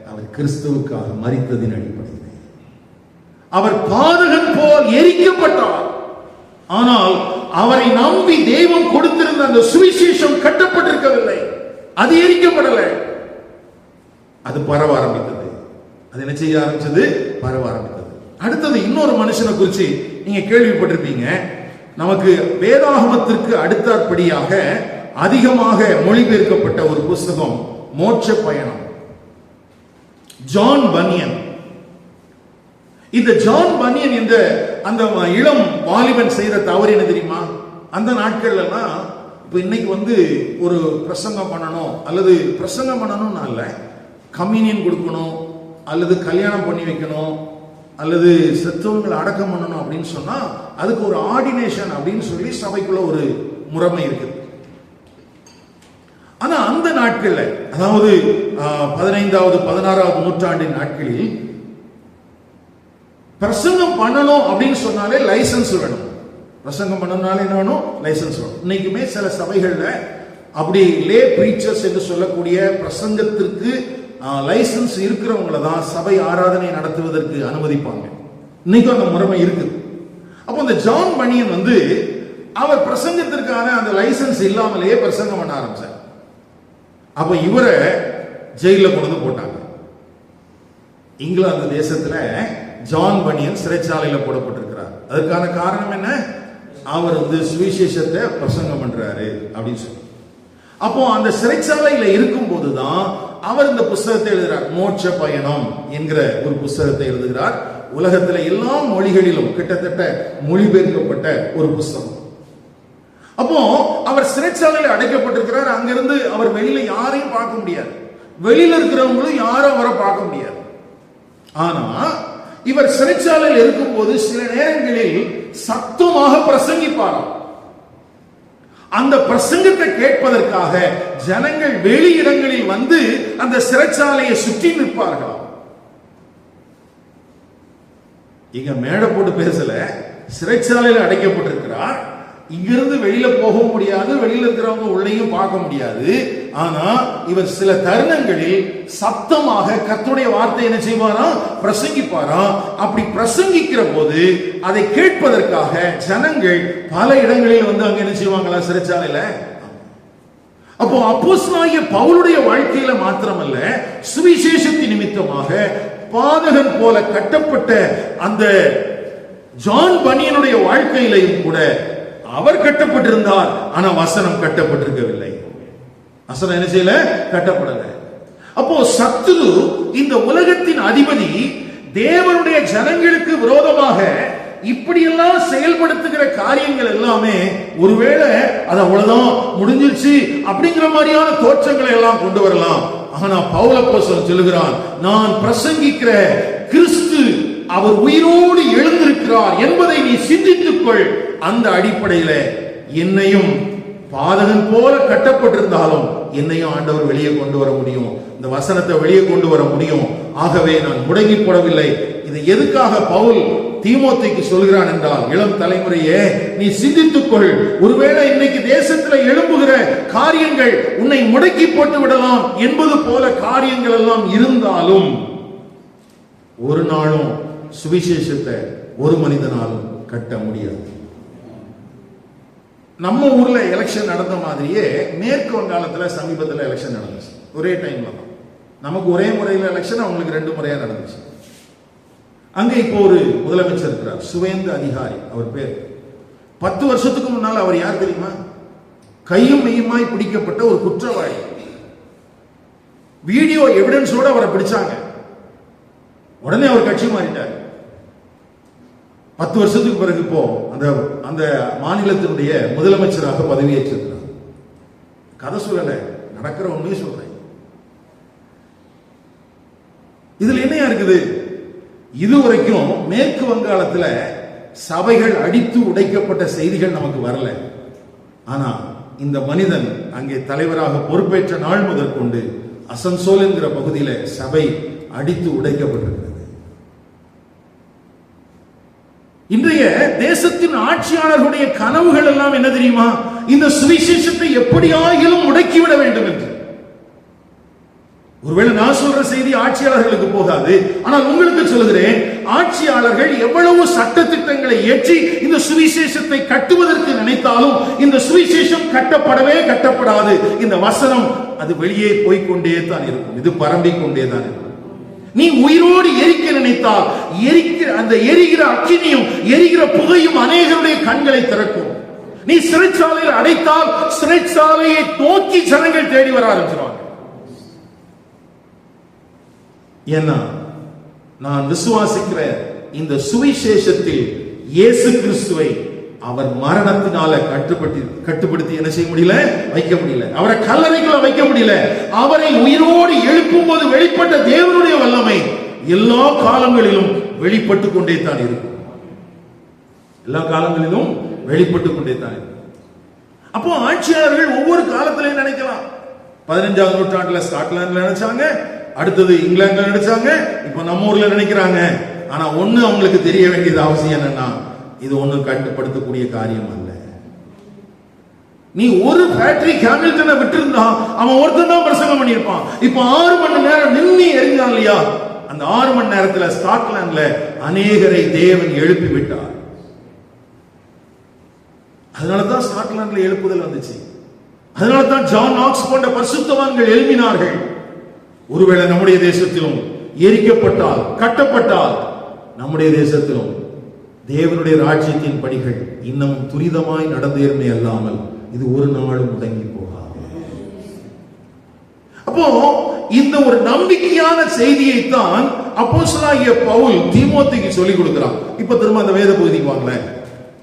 S1: அவர் கிறிஸ்துவுக்காக மரித்ததின் அடிப்படையில். அவர் பாதகன் போல் எரிக்கப்பட்டார். ஆனால் அவரை நம்பி தெய்வம் கொடுத்திருந்த அந்த சுவிசேஷம் கட்டப்பட்டிருக்கவில்லை, அது எரிக்கப்படலை, அது பரவ ஆரம்பித்தது. அது என்ன செய்ய ஆரம்பிச்சது? பரவ ஆரம்பித்தது. அடுத்தது இன்னொரு மனுஷனை குறித்து நீங்க கேள்விப்பட்டிருப்பீங்க. நமக்கு வேதாகமத்திற்கு அடுத்தபடியாக அதிகமாக மொழிபெயர்க்கப்பட்ட ஒரு புஸ்தகம் மோட்ச பயணம், ஜான் பனியன். இந்த ஜான் பனியன் என்ற அந்த இளம் வாலிபன் செய்த தவறு என்ன தெரியுமா? அந்த நாட்கள்ல எல்லாம் இப்ப இன்னைக்கு வந்து ஒரு பிரசங்கம் பண்ணணும் அல்லது பிரசங்கம் பண்ணணும்னு அல்ல, கம்யூனியன் கொடுக்கணும் அல்லது கல்யாணம் பண்ணி வைக்கணும் அல்லது செத்தவங்களை அடக்கம் பண்ணணும் அப்படின்னு சொன்னா அதுக்கு ஒரு ஆர்டினேஷன் அப்படின்னு சொல்லி சபைக்குள்ள ஒரு முறைமை இருக்குது. ஆனா அந்த நாட்கள்ல, அதாவது 15வது 16வது நூற்றாண்டின் நாட்களில் பிரசங்கம் பண்ணணும் அப்படின்னு சொன்னாலே லைசன்ஸ் வேணும். பிரசங்கம் பண்ணணும்னாலே என்ன வேணும்? லைசன்ஸ் வேணும். இன்னைக்குமே சில சபைகள்ல அப்படி லே பிரீச்சர்ஸ் என்று சொல்லக்கூடிய பிரசங்கத்திற்கு லைசன்ஸ் இருக்கிறவங்கள தான் சபை ஆராதனை நடத்துவதற்கு அனுமதிப்பாங்க. இன்னைக்கும் அந்த முறைமை இருக்குது. அப்போ இந்த ஜான் பனியன் வந்து அவர் பிரசங்கத்திற்கான அந்த லைசன்ஸ் இல்லாமலேயே பிரசங்கம் பண்ண ஆரம்பிச்சார். அப்ப இவரை ஜெயில கொண்டு போட்டாங்க. இங்கிலாந்து தேசத்துல ஜான் பனியன் சிறைச்சாலையில போடப்பட்டிருக்கிறார். அதற்கான காரணம் என்ன? அவர் வந்து சுவிசேஷத்தை பிரசங்கம் பண்றாரு அப்படின்னு சொல்லி. அப்போ அந்த சிறைச்சாலையில இருக்கும் போதுதான் அவர் இந்த புஸ்தகத்தை எழுதுகிறார். மோட்ச பயணம் என்கிற ஒரு புஸ்தகத்தை எழுதுகிறார். உலகத்துல எல்லா மொழிகளிலும் கிட்டத்தட்ட மொழிபெயர்க்கப்பட்ட ஒரு புஸ்தகம். அப்போ அவர் சிறைச்சாலையில் அடைக்கப்பட்டிருக்கிறார். அங்கிருந்து அவர் வெளியில யாரையும் பார்க்க முடியாது, வெளியில இருக்கிறவங்களும் யாரும் அவரை பார்க்க முடியாது. ஆனா இவர் சிறைச்சாலையில் இருக்கும் போது சில நேரங்களில் சத்தமாக பிரசங்கிப்பாராம். அந்த பிரசங்கத்தை கேட்பதற்காக ஜனங்கள் வெளி இடங்களில் வந்து அந்த சிறைச்சாலையை சுற்றி நிற்பார்களாம். இங்க மேடை போட்டு பேசல, சிறைச்சாலையில் அடைக்கப்பட்டிருக்கிறார். இங்கிருந்து வெளியில போக முடியாது, வெளியில இருக்கிறவங்க உள்ளேயும் பார்க்க முடியாது. ஆனா இவர் சில தருணங்களில் சத்தமாக கர்த்தருடைய வார்த்தை என்ன செய்வாராம்? பிரசங்கிப்பாராம். அப்படி பிரசங்கிக்கிற போது அதை கேட்பதற்காக ஜனங்கள் பல இடங்களில் வந்து அங்க என்ன செய்வாங்களா? சிறைச்சாலையில. அப்போ அப்போஸ்தலனாகிய பவுலுடைய வாழ்க்கையில மாத்திரமல்ல, சுவிசேஷத்தின் நிமித்தமாக பாதகன் போல கட்டப்பட்ட அந்த ஜான் பனியனுடைய வாழ்க்கையிலையும் கூட அவர் கட்டப்பட்டிருந்தார். ஆனா வசனம் கட்டப்பட்டிருக்கவில்லை. வசனம் என்ன செய்யல? கட்டப்படல. அப்போ சத்துரு, இந்த உலகத்தின் அதிபதி, தேவனுடைய ஜனங்களுக்கு விரோதமாக இப்படியெல்லாம் செயல்படுத்துகிற காரியங்கள் எல்லாமே ஒருவேளை அது அவ்வளவுதான் முடிஞ்சிருச்சு அப்படிங்கிற மாதிரியான தோற்றங்களை எல்லாம் கொண்டு வரலாம். ஆனா பவுல் அப்போஸ்தலன் சொல்லுகிறான், நான் பிரசங்கிக்கிற கிறிஸ்து அவர் உயிரோடு எழுந்திருக்கிறார் என்பதை நீ சிந்தித்துக்கொள். அந்த அடிப்படையில என்னையும் பாதகன் போல கட்டப்பட்டிருந்தாலும் என்னையும் ஆண்டவர் வெளியே கொண்டு வர முடியும், இந்த வசனத்தை வெளியே கொண்டு வர முடியும். ஆகவே நான் முடங்கி போடவில்லை. இது எதுக்காக பவுல் தீமோத்தேயுக்கு சொல்கிறான் என்றால், இளம் தலைமுறையே நீ சிந்தித்துக்கொள். ஒருவேளை இன்னைக்கு தேசத்துல எழும்புகிற காரியங்கள் உன்னை முடக்கி போட்டு விடலாம் என்பது போல காரியங்கள் எல்லாம் இருந்தாலும் ஒரு நாளும் சுவிசேஷத்தை ஒரு மனிதனாலும் கட்ட முடியாது. நம்ம ஊர்ல எலெக்ஷன் நடந்த மாதிரியே மேற்கு வங்காளத்துல சமீபத்தில் எலெக்ஷன் நடந்துச்சு. ஒரே டைம்ல தான். நமக்கு ஒரே முறையில் எலெக்ஷன், அவங்களுக்கு 2 முறையா நடந்துச்சு. அங்க இப்போ ஒரு முதலமைச்சர் இருக்கிறார், சுவேந்து அதிகாரி அவர் பேர். 10 வருஷத்துக்கு முன்னால் அவர் யார் தெரியுமா? கையும் மெய்யுமாய் பிடிக்கப்பட்ட ஒரு குற்றவாளி. வீடியோ எவிடன்ஸோட அவரை பிடிச்சாங்க. உடனே அவர் கட்சி மாறிட்டார். 10 வருஷத்துக்கு பிறகு இப்போ அந்த மாநிலத்தினுடைய முதலமைச்சராக பதவியேற்றிருக்கிறார். கதை சொல்லல, நடக்கிற உண்மையை சொல்றேன். இதுல என்னையா இருக்குது? இதுவரைக்கும் மேற்கு வங்காளத்தில் சபைகள் அடித்து உடைக்கப்பட்ட செய்திகள் நமக்கு வரல. ஆனா இந்த மனிதன் அங்கே தலைவராக பொறுப்பேற்ற நாள் முதற்கொண்டு அசன்சோல் என்கிற பகுதியில சபை அடித்து உடைக்கப்பட்டிருக்கிறது. இன்றைய தேசத்தின் ஆட்சியாளர்களுடைய கனவுகள் எல்லாம் என்ன தெரியுமா? இந்த சுவிசேஷத்தை எப்படியாகிலும் முடக்கிவிட வேண்டும் என்று. ஒருவேளை நான் சொல்ற செய்தி ஆட்சியாளர்களுக்கு போகாது, ஆனால் உங்களுக்கு சொல்லுகிறேன், ஆட்சியாளர்கள் எவ்வளவு சட்ட திட்டங்களை ஏற்றி இந்த சுவிசேஷத்தை கட்டுவதற்கு நினைத்தாலும் இந்த சுவிசேஷம் கட்டப்படவே கட்டப்படாது. இந்த வசனம் அது வெளியே போய்கொண்டே தான் இருக்கும், இது பரம்பிக் கொண்டே தான் இருக்கும். நீ உயிரோடு எரிக்க நினைத்தால் அந்த எரிகிற அக்கினியும் எரிகிற புகையும் அநேகருடைய கண்களை திறக்கும். நீ சிறைச்சாலையில் அடைத்தால் சிறைச்சாலையை நோக்கி ஜனங்கள் தேடி வர ஆரம்பிச்சிருவாங்க. ஏன்னா நான் விசுவாசிக்கிற இந்த சுவிசேஷத்தில் இயேசு கிறிஸ்துவை அவர் மரணத்தினால கட்டுப்படுத்தி என்ன செய்ய முடியல? வைக்க முடியல. அவரை கல்லறைக்குள்ள வைக்க முடியல. அவரை உயிரோடு எழுப்பும் போது வெளிப்பட்ட தேவனுடைய வல்லமை எல்லா காலங்களிலும் வெளிப்பட்டு கொண்டே தான் இருக்கும். எல்லா காலங்களிலும் வெளிப்பட்டு கொண்டே தான் இருக்கும். அப்போ ஆட்சியாளர்கள் ஒவ்வொரு காலத்திலையும் நினைக்கலாம். 15ஆம் நூற்றாண்டுல ஸ்காட்லாந்துல நினைச்சாங்க, அடுத்தது இங்கிலாந்துல நினைச்சாங்க, இப்ப நம்ம ஊர்ல நினைக்கிறாங்க. ஆனா ஒண்ணு அவங்களுக்கு தெரிய வேண்டியது அவசியம் என்னன்னா, இது ஒண்ணும் கட்டுப்படுத்தக்கூடிய காரியம் அல்ல. நீ ஒரு பேட்ரிக் ஹாமில்டனை விட்டுருந்தா அவன் ஒருத்தன் தான் பிரசங்கம் பண்ணியிருப்பான். இப்ப 6 மணி நேரம் நின்று எரிஞ்சான் இல்லையா? அந்த 6 மணி நேரத்துல ஸ்காட்லாந்துல அநேகரை தேவன் எழுப்பி விட்டார். அதனாலதான் ஸ்காட்லாந்துல எழுப்புதல் வந்துச்சு. அதனாலதான் ஜான் நாக்ஸ் போன்ற பரிசுத்தவான்கள் எழுப்பினார்கள். ஒருவேளை நம்முடைய தேசத்திலும் எரிக்கப்பட்டால் கட்டப்பட்டால் நம்முடைய தேசத்திலும் தேவனுடைய ராஜ்யத்தின் படிகள் இன்னும் துரிதமாய் நடந்தேறுமே அல்லாமல் இது ஒரு நாளும் முடங்கி போகாது. அப்போ இந்த ஒரு நம்பிக்கையான செய்தியை தான் அப்போஸ்தலனாகிய பவுல் தீமோத்தேயுக்கு சொல்லிக் கொடுக்கிறான். இப்ப திரும்ப அந்த வேத பகுதிக்கு வாங்களேன்.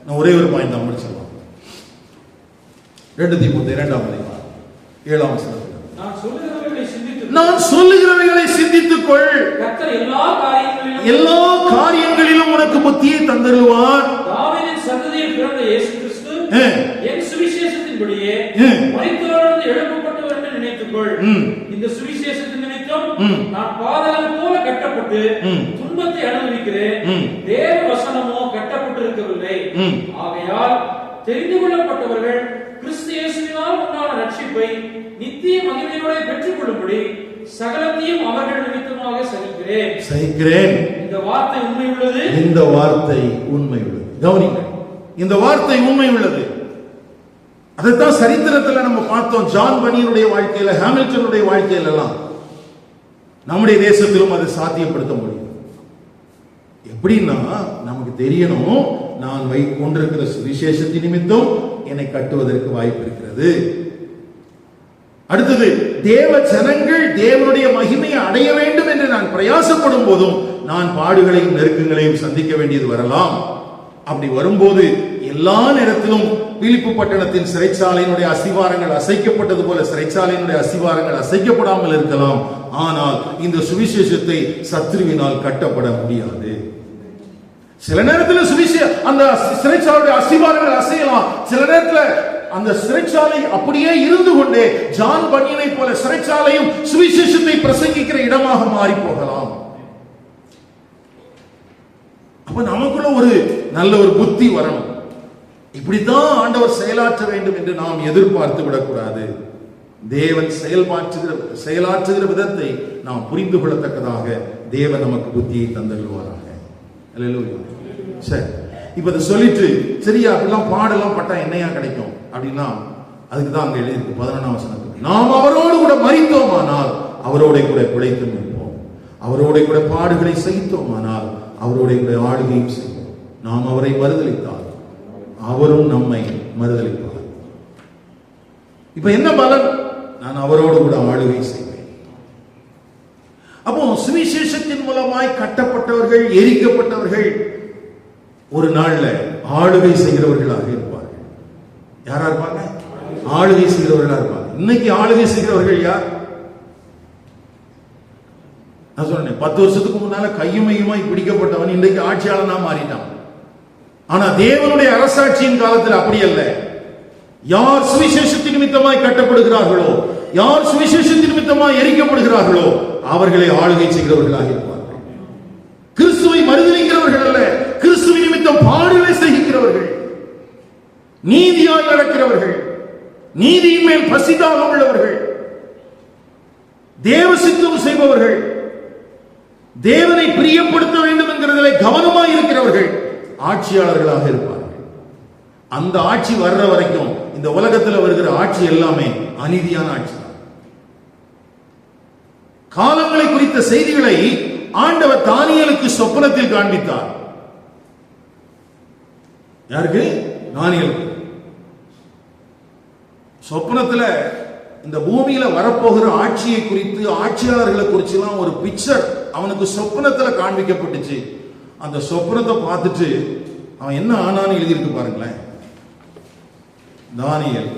S1: நான் ஒரே ஒரு பாயிண்ட் தான் முடிச்சிடலாம். 2 தீமோத்தேயு 2ஆம் அதிகாரம் 7ஆம் வசனம். நான் சொல்லுகிறவைகளை சிந்தித்துக்கொள். கர்த்தர் எல்லா காரியங்களிலும் உனக்கு புத்தியை தந்தருவார். தாவீதின் சந்ததியில் பிறந்த இயேசு கிறிஸ்து என் சுவிசேஷத்தின்படியே மரித்தோரிலிருந்து எழுப்பப்பட்டவர் என்று நினைத்துக்கொள். இந்த சுவிசேஷத்தின் நிமித்தம் நான் பாதகம் போல கட்டப்பட்டு துன்பத்தை அனுபவிக்கிறேன். தேவ வசனமோ கட்டப்பட்டிருக்கவில்லை. ஆகையால் தெரிந்து கொள்ளப்பட்டவர்கள் கிறிஸ்து இயேசுவினால் உண்டான ரட்சிப்பை நித்திய மகிமையோட பெற்றுக் கொள்ளும்படி சகலத்தையும் அவர்கள் நிமித்தமாக சகிக்கிறேன். இந்த வார்த்தை உண்மை உள்ளது. இந்த வார்த்தை உண்மை உள்ளது. கவனிங்க, இந்த வார்த்தை உண்மை உள்ளது. அதைத்தான் சரித்திரத்தில் நம்ம பார்த்தோம். ஜான் பனியனுடைய வாழ்க்கையில, ஹாமில்டனுடைய வாழ்க்கையில எல்லாம் நம்முடைய தேசத்திலும் அதை சாத்தியப்படுத்த முடியும். எப்படின்னா நமக்கு தெரியணும், நான் கொண்டிருக்கிற சுவிசேஷத்தின் நிமித்தம் என்னை கட்டுவதற்கு வாய்ப்பு இருக்கிறது. அடுத்தது, தேவ ஜனங்கள் தேவனுடைய மகிமையை அடைய வேண்டும் என்று நான் பிரயாசப்படும் போதும் நான் பாடுகளையும் நெருக்கங்களையும் சந்திக்க வேண்டியது வரலாம். அப்படி வரும்போது எல்லா நேரத்திலும் பிலிப்பு பட்டணத்தின் சிறைச்சாலையினுடைய அஸ்திவாரங்கள் அசைக்கப்பட்டது போல சிறைச்சாலையினுடைய அஸ்திவாரங்கள் அசைக்கப்படாமல் இருக்கலாம். ஆனால் இந்த சுவிசேஷத்தை சத்ருவினால் கட்டப்பட முடியாது. சில நேரத்தில் அந்த சிறைச்சாலையுடைய அஸ்திவாரங்கள் அசையலாம். சில நேரத்தில் அந்த சிறைச்சாலை அப்படியே இருந்து கொண்டே ஜான் பன்னியனை போல சிறைச்சாலையும் சுவிசேஷத்தை பிரசங்கிக்கிற இடமாக மாறி போகலாம். அப்ப நமக்குள்ள ஒரு நல்ல ஒரு புத்தி வரணும். இப்படித்தான் ஆண்டவர் செயலாற்ற வேண்டும் என்று நாம் எதிர்பார்த்து விடக்கூடாது. தேவன் செயலாற்றுகிற விதத்தை நாம் புரிந்து கொள்ளத்தக்கதாக தேவன் நமக்கு புத்தியை தந்தருவாராக. அல்லேலூயா. சரி, இப்ப இதை சொல்லிட்டு சரியா அப்படிலாம் பாடலாம் பட்டா என்னையா கிடைக்கும் அப்படின்னா அதுக்கு தான் அங்க எழுதியிருக்கு 11ஆம் வசனத்தில், நாம் அவரோடு கூட மரித்தோமானால் அவரோட கூட பிழைத்து நிற்போம், அவரோட கூட பாடுகளை சகித்தோமானால் அவரோட கூட ஆளுகையும் செய்வோம், நாம் அவரை மறுதலித்தால் அவரும் நம்மை மறுதலிப்பார். இப்ப என்ன பலன்? நான் அவரோடு கூட ஆளுகை செய்வேன். அப்போ சுவிசேஷத்தின் மூலமாய் கட்டப்பட்டவர்கள், எரிக்கப்பட்டவர்கள் ஒரு நாள்ல ஆளுகை செய்கிறவர்களாக இருப்பார்கள். யாரா இருப்பாங்க? ஆளுகை செய்கிறவர்களா இருப்பாங்க. இன்னைக்கு ஆளுகை செய்கிறவர்கள் யார்? நான் சொன்னேன் 10 வருஷத்துக்கு முன்னால கையுமையுமாய் பிடிக்கப்பட்டவன் இன்றைக்கு ஆட்சியாளனா மாறிட்டான். ஆனா தேவனுடைய அரசாட்சியின் காலத்தில் அப்படி அல்ல. யார் சுவிசேஷத்தின் நிமித்தமாய் கட்டப்படுகிறார்களோ, யார் சுவிசேஷத்தின் நிமித்தமாய் எரிக்கப்படுகிறார்களோ அவர்களை ஆளுகை செய்கிறவர்களாக இருப்பார்கள். கிறிஸ்துவை மறுதலிக்கிறவர்கள் அல்ல, கிறிஸ்துவின் நிமித்தம் பாடுகளை சகிக்கிறவர்கள், நீதியாய் நடக்கிறவர்கள், நீதியின் மேல் பசிதாக உள்ளவர்கள், தேவ சித்தம் செய்பவர்கள், தேவனை பிரியப்படுத்த வேண்டும் என்கிறதிலே கவனமாய் இருக்கிறவர்கள் ஆட்சியாளர்களாக இருப்பார்கள். அந்த ஆட்சி வர்ற வரைக்கும் இந்த உலகத்தில் வருகிற ஆட்சி எல்லாமே அநீதியான ஆட்சி தான். காலங்களை குறித்த செய்திகளை ஆண்டவர் தானியேலுக்கு சொப்பனத்தில் காண்பித்தார். யாருக்கு? தானியேலுக்கு. சொப்பனத்தில் இந்த பூமியில வரப்போகிற ஆட்சியை குறித்து, ஆட்சியாளர்களை குறித்து எல்லாம் ஒரு பிக்சர் அவனுக்கு சொப்பனத்தில் காண்பிக்கப்பட்டுச்சு. அந்த சொப்பனத்தை பார்த்துட்டு அவன் என்ன ஆனான்னு எழுதியிருக்கு பாருங்களேன். தானியேல்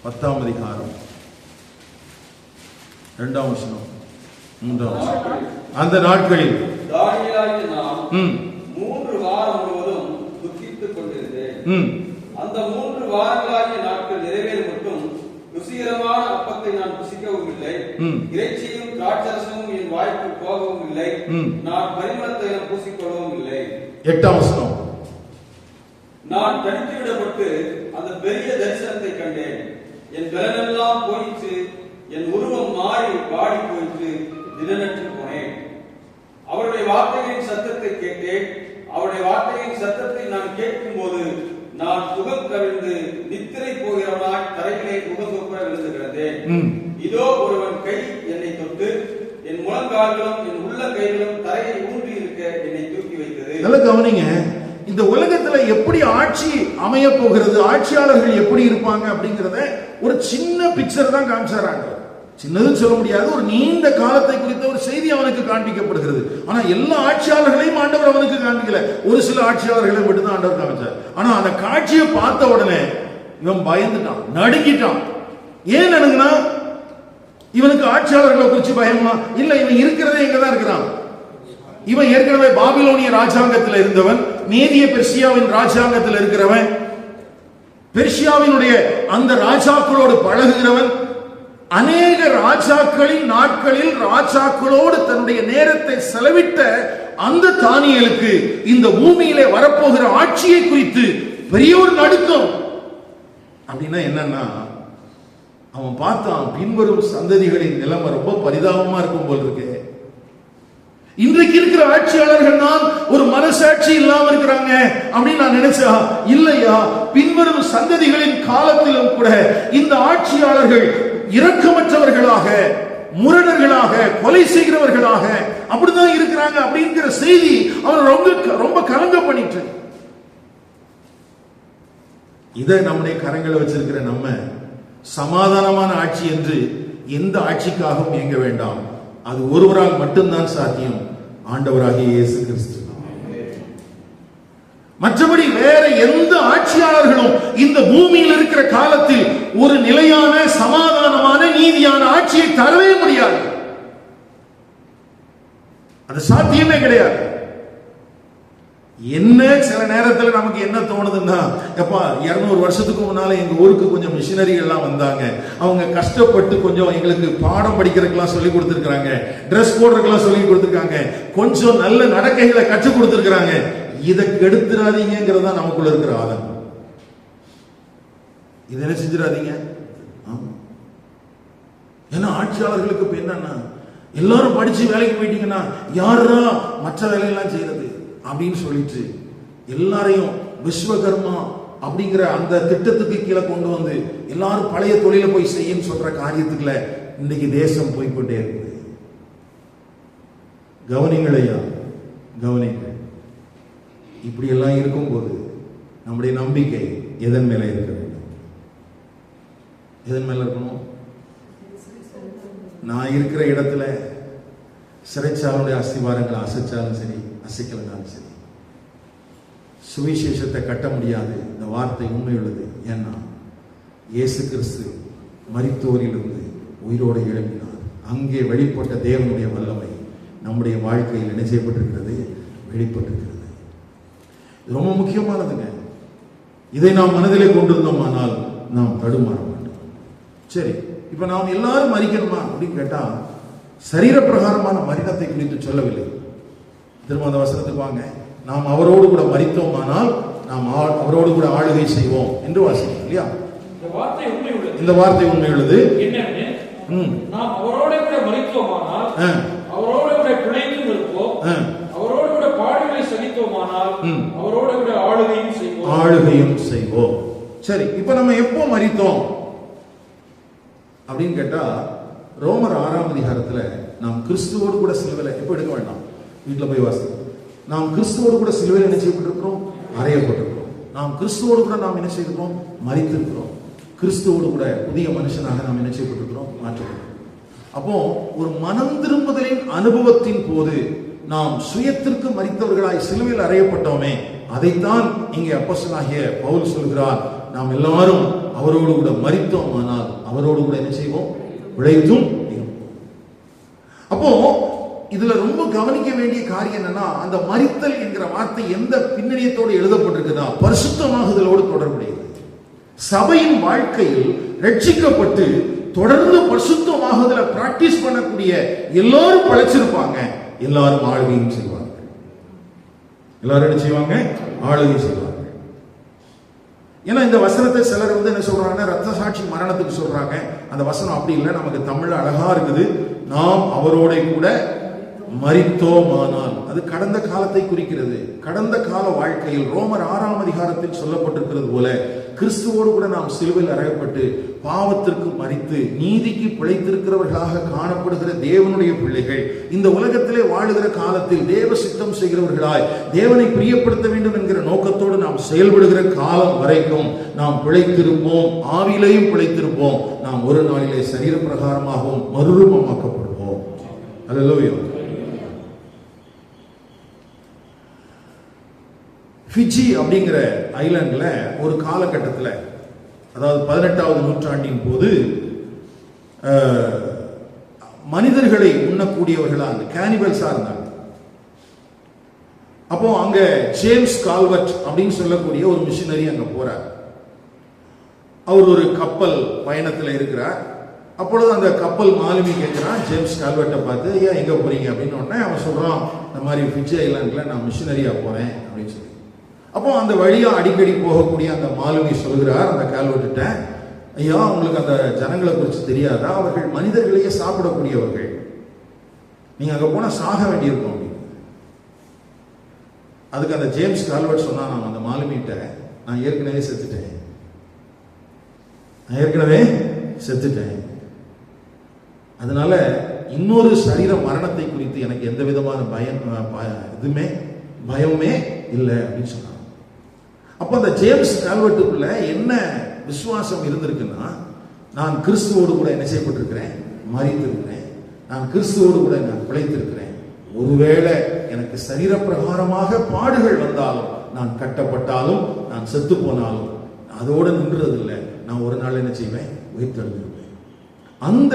S1: பத்தாம் அதிகாரம் 2ஆம் வசனம் 3ஆம் வசனம். அந்த நாட்களில்
S5: தானியேலாகிய நான் 3 வாரம் முழுவதும் துக்கித்துக் கொண்டிருந்தேன். அந்த 3 வாரங்களாகிய நாட்கள் நிறைவேறும் மட்டும் ருசிகரமான அப்பத்தை நான் புசிக்கவும் இல்லை, இறைச்சியும் திராட்சரசமும் என் வாய்க்கு போகவும் இல்லை, நான் பரிமள தைலம் பூசிக்கொள்ளவும் இல்லை.
S1: 8ஆம் வசனம்.
S5: நான் தனித்து விடப்பட்டு அந்த பெரிய தரிசனத்தை கண்டேன். என் பலனெல்லாம் போயிற்று, என் உருவம் மாறி வாடி போயிற்று, திடனற்று போனேன். அவருடைய வார்த்தைகளின் சத்தத்தை கேட்டேன். அவருடைய வார்த்தையின் சத்தத்தை நான் கேட்கும் போது நான் சுகம் கவிழ்ந்து நித்திரை போகிறவனாய் தரையிலே முகங்குப்புற விழுந்து கிடந்தேன். இதோ ஒருவன் கை என்னை தொட்டு என் முழங்கால்களும் என் உள்ள கைகளும் தரையை ஊன்றி இருக்க என்னை தூக்கி வைத்தது.
S1: நல்ல கவனிங்க. இந்த உலகத்துல எப்படி ஆட்சி அமைய போகிறது, ஆட்சியாளர்கள் எப்படி இருப்பாங்க அப்படிங்கறத ஒரு சின்ன பிக்சர் தான் காமிச்சாராங்க. சின்னதுன்னு சொல்ல முடியாது, ஒரு நீண்ட காலத்தை குறித்த ஒரு செய்தி அவனுக்கு காண்பிக்கப்படுகிறது. ஆனா எல்லா ஆட்சியாளர்களையும் ஆண்டவர் அவனுக்கு காண்பிக்கல, ஒரு சில ஆட்சியாளர்களை மட்டும் தான் ஆண்டவர் காமிச்சார். ஆனா அந்த காட்சியை பார்த்த உடனே இவன் பயந்துட்டான், நடுங்கிட்டான். ஏன் நடுங்கினா? இவனுக்கு ஆட்சியாளர்களை குறிச்சு பயமா இல்ல, இவன் இருக்கிறதே எங்கதான் இருக்கிறான். இவன் ஏற்கனவே பாபிலோனிய ராஜாங்கத்தில் இருந்தவன், மேதிய பெர்சியாவின் ராஜாங்கத்தில் இருக்கிறவன், பெர்சியாவினுடைய அந்த ராஜாக்களோடு பழகுகிறவன், அநேக ராஜாக்களின் நாட்களில் ராஜாக்களோடு தன்னுடைய நேரத்தை செலவிட்ட அந்த தானியேலுக்கு இந்த பூமியிலே வரப்போகிற ஆட்சியை குறித்து பெரிய ஒரு நடுக்கம். அப்படின்னா என்னன்னா, அவன் பார்த்தான் பின்வரும் சந்ததிகளின் நிலைமை ரொம்ப பரிதாபமா இருக்கும் போல் இருக்கு. இன்றைக்கு இருக்கிற ஆட்சியாளர்கள் தான் ஒரு மனசாட்சி இல்லாம இருக்கிறாங்க அப்படின்னு நான் நினைச்சா, இல்லையா, பின்வரும் சந்ததிகளின் காலத்திலும் கூட இந்த ஆட்சியாளர்கள் இரக்கமற்றவர்களாக, முரடர்களாக, கொலை செய்கிறவர்களாக அப்படிதான் இருக்கிறாங்க அப்படிங்கிற செய்தி அவன் ரொம்ப கலங்க பண்ணிட்டு. இதை நம்முடைய கரங்களை வச்சிருக்கிற நம்ம சமாதானமான ஆட்சி என்று எந்த ஆட்சிக்காகவும் இயங்க வேண்டாம். அது ஒருவரால் மட்டும்தான் சாத்தியம், ஆண்டவராகிய இயேசு கிறிஸ்து. மற்றபடி வேற எந்த ஆட்சியாளர்களும் இந்த பூமியில் இருக்கிற காலத்தில் ஒரு நிலையான சமாதானமான நீதியான ஆட்சியை தரவே முடியாது. அது சாத்தியமே கிடையாது. என்ன சில நேரத்தில் நமக்கு என்ன தோணுதுன்னா, எப்பா 200 வருஷத்துக்கு முன்னால எங்க ஊருக்கு கொஞ்சம் மிஷினரிகள்லாம் வந்தாங்க, அவங்க கஷ்டப்பட்டு கொஞ்சம் எங்களுக்கு பாடம் படிக்கிறதுக்கெல்லாம் சொல்லி கொடுத்துருக்காங்க, ட்ரெஸ் போடுறதுக்கெல்லாம் சொல்லி கொடுத்துருக்காங்க, கொஞ்சம் நல்ல நடக்கைகளை கற்றுக் கொடுத்துருக்காங்க, இதை கெடுத்துறாதீங்கிறதா நமக்குள்ள இருக்கிற ஆதங்கம். இதை என்ன செஞ்சிடாதீங்க. ஏன்னா ஆட்சியாளர்களுக்கு இப்ப என்னன்னா, எல்லாரும் படிச்சு வேலைக்கு போயிட்டீங்கன்னா யாரா மற்ற வேலையெல்லாம் செய்யறது அப்படின்னு சொல்லிட்டு எல்லாரையும் விஸ்வகர்மா அப்படிங்கிற அந்த திட்டத்துக்கு கீழே கொண்டு வந்து எல்லாரும் பழைய தொழில போய் செய்யும் சொல்ற காரியத்துக்குள்ள இன்னைக்கு தேசம் போய்கொண்டே இருக்குது. கவனிங்களையா, கவனிங்கள். இப்படி எல்லாம் இருக்கும்போது நம்முடைய நம்பிக்கை எதன் மேல இருக்க வேண்டும்? எதன் மேல இருக்கணும்? நான் இருக்கிற இடத்துல சிறைச்சாலுடைய அஸ்திவாரங்களை அசைச்சாலும் சரி, அசைக்கலனாலும் சரி, சுவிசேஷத்தை கட்ட முடியாது. இந்த வார்த்தை உண்மை உள்ளது. ஏன்னா இயேசு கிறிஸ்து மரித்தோரிலிருந்து உயிரோடு எழுப்பினார். அங்கே வெளிப்பட்ட தேவனுடைய வல்லமை நம்முடைய வாழ்க்கையில் என்ன செய்யப்பட்டிருக்கிறது? வெளிப்பட்டிருக்கிறது. ரொம்ப முக்கியமானதுங்க. இதை நாம் மனதிலே கொண்டிருந்தோமானால் நாம் தடுமாற மாட்டோம். சரி, இப்ப நாம் எல்லாரும் மரிக்கணுமா அப்படின்னு கேட்டா, சரீர பிரகாரமான மரணத்தை குறித்து சொல்லவில்லை. திரும்ப அந்த வசனத்துக்கு வாங்க. நாம் அவரோடு கூட மரித்தோமானால் நாம் அவரோடு கூட ஆளுகை செய்வோம் என்று வாசிக்கிறோம் இல்லையா? இந்த வார்த்தை உண்மை உள்ளது.
S4: நாம் அவரோட கூட மரித்தோமானால் அவரோட கூட பிழைத்தும் இருப்போம், அவரோடு கூட பாடுகளை சகித்தோமானால் அவரோடு கூட
S1: ஆளுகையும் செய்வோம். சரி, இப்ப நம்ம எப்போ மரித்தோம் அப்படின்னு கேட்டா, ரோமர் 6ஆம் அதிகாரத்துல நாம் கிறிஸ்துவோடு கூட சிலுவையில் எப்போ எடுக்க வேண்டாம், வீட்டில் போய் வாசி. நாம் கிறிஸ்துவோடு கூட சிலுவையில் என்ன செய்யப்பட்டிருக்கிறோம்? அறையப்பட்டிருக்கிறோம். நாம் கிறிஸ்துவோடு கூட நாம் என்ன செய்திருக்கிறோம்? மரித்திருக்கிறோம். கிறிஸ்துவோடு கூட புதிய மனுஷனாக நாம் என்ன செய்யப்பட்டிருக்கிறோம்? மாற்றப்பட்டிருக்கிறோம். அப்போ ஒரு மனம் திரும்புதலின் அனுபவத்தின் போது நாம் சுயத்திற்கு மரித்தவர்களாய் சிலுவையில் அறையப்பட்டோமே, அதைத்தான் இங்கே அப்போஸ்தலனாகிய பவுல் சொல்கிறார். நாம் எல்லாரும் அவரோடு கூட மரித்தோமானால் அவரோடு கூட என்ன செய்வோம்? விளைத்தும் இருப்போம். அப்போ இதுல ரொம்ப கவனிக்க வேண்டிய காரியம் என்னன்னா, அந்த மரித்தல் என்கிற வார்த்தை எந்த பின்னணியத்தோடு எழுதப்பட்டிருக்குன்னா, பரிசுத்தமாகுதலோடு தொடர்புடையது. சபையின் வாழ்க்கையில் ரட்சிக்கப்பட்டு தொடர்ந்து பரிசுத்தமாகுதல பிராக்டிஸ் பண்ணக்கூடிய எல்லாரும் பழைச்சிருப்பாங்க, எல்லாரும் ஆளுகையும் செய்வாங்க. எல்லாரும் என்ன செய்வாங்க? ஆளுகை செய்வாங்க. ஏன்னா இந்த வசனத்தை சிலர் என்ன சொல்றாங்கன்னா, ரத்த சாட்சி மரணத்துக்கு சொல்றாங்க. அந்த வசனம் அப்படி இல்லை, நமக்கு தமிழ்ல அழகா இருக்குது. நாம் அவரோட கூட மரித்தோமானால், அது கடந்த காலத்தை குறிக்கிறது. கடந்த கால வாழ்க்கையில் ரோமர் 6ஆம் அதிகாரத்தில் சொல்லப்பட்டிருக்கிறது போல கிறிஸ்துவோடு கூட நாம் சிலுவையில் அறையப்பட்டு பாவத்திற்கு மரித்து நீதிக்கு பிழைத்திருக்கிறவர்களாக காணப்படுகிற தேவனுடைய பிள்ளைகள் இந்த உலகத்திலே வாழுகிற காலத்தில் தேவ சித்தம் செய்கிறவர்களாய் தேவனை பிரியப்படுத்த வேண்டும் என்கிற நோக்கத்தோடு நாம் செயல்படுகிற காலம் வரைக்கும் நாம் பிழைத்திருப்போம், ஆவியிலேயும் பிழைத்திருப்போம். நாம் ஒரு நாளிலே சரீர பிரகாரமாகவும் மறுரூபமாக்கப்படுவோம். அல்லேலூயா. ஃபிஜி அப்படிங்கிற ஐலாண்ட்ல ஒரு காலகட்டத்தில், அதாவது 18வது நூற்றாண்டின் போது மனிதர்களை உண்ணக்கூடியவர்களா அந்த கேனிபல்ஸா இருந்தாங்க. அப்போ அங்க ஜேம்ஸ் கால்வர்ட் அப்படின்னு சொல்லக்கூடிய ஒரு மிஷினரி அங்க போறார். அவர் ஒரு கப்பல் பயணத்தில் இருக்கிறார். அப்பொழுது அந்த கப்பல் மாலுமி கேட்கிறான் ஜேம்ஸ் கால்வர்ட்டை பார்த்து, ஏன் எங்க போறீங்க அப்படின்னு உடனே அவன் சொல்றான், இந்த மாதிரி ஃபிஜி ஐலாண்ட்ல நான் மிஷினரியா போறேன் அப்படின்னு சொல்லி. அப்போ அந்த வழியா அடிக்கடி போகக்கூடிய அந்த மாலுமி சொல்கிறார் அந்த கால்வர்ட்ட, ஐயா உங்களுக்கு அந்த ஜனங்களை குறித்து தெரியாதா? அவர்கள் மனிதர்களையே சாப்பிடக்கூடியவர்கள், நீங்க அங்க போனா சாக வேண்டியிருக்கும். அதுக்கு அந்த ஜேம்ஸ் கால்வர்ட் சொன்னா, நான் அந்த மாலுமிட்ட நான் ஏற்கனவே செத்துட்டேன், அதனால இன்னொரு சரீர மரணத்தை குறித்து எனக்கு எந்த விதமான பயமே இல்லை அப்படின்னு சொன்னாங்க. அப்ப அந்த ஜேம்ஸ் கால்வெர்ட்டுக்குள்ள என்ன விசுவாசம் இருந்திருக்குன்னா, நான் கிறிஸ்துவோடு கூட என்ன செய்யப்பட்டிருக்கிறேன், மரித்திருக்கிறேன், நான் கிறிஸ்துவோடு கூட நான் பிழைத்திருக்கிறேன். ஒருவேளை எனக்கு சரீரப்பிரகாரமாக பாடுகள் வந்தாலும், நான் கட்டப்பட்டாலும், நான் செத்து போனாலும் அதோடு நின்றதில்லை. நான் ஒரு நாள் என்ன செய்வேன், உயிர்த்தெழுந்திருப்பேன். அந்த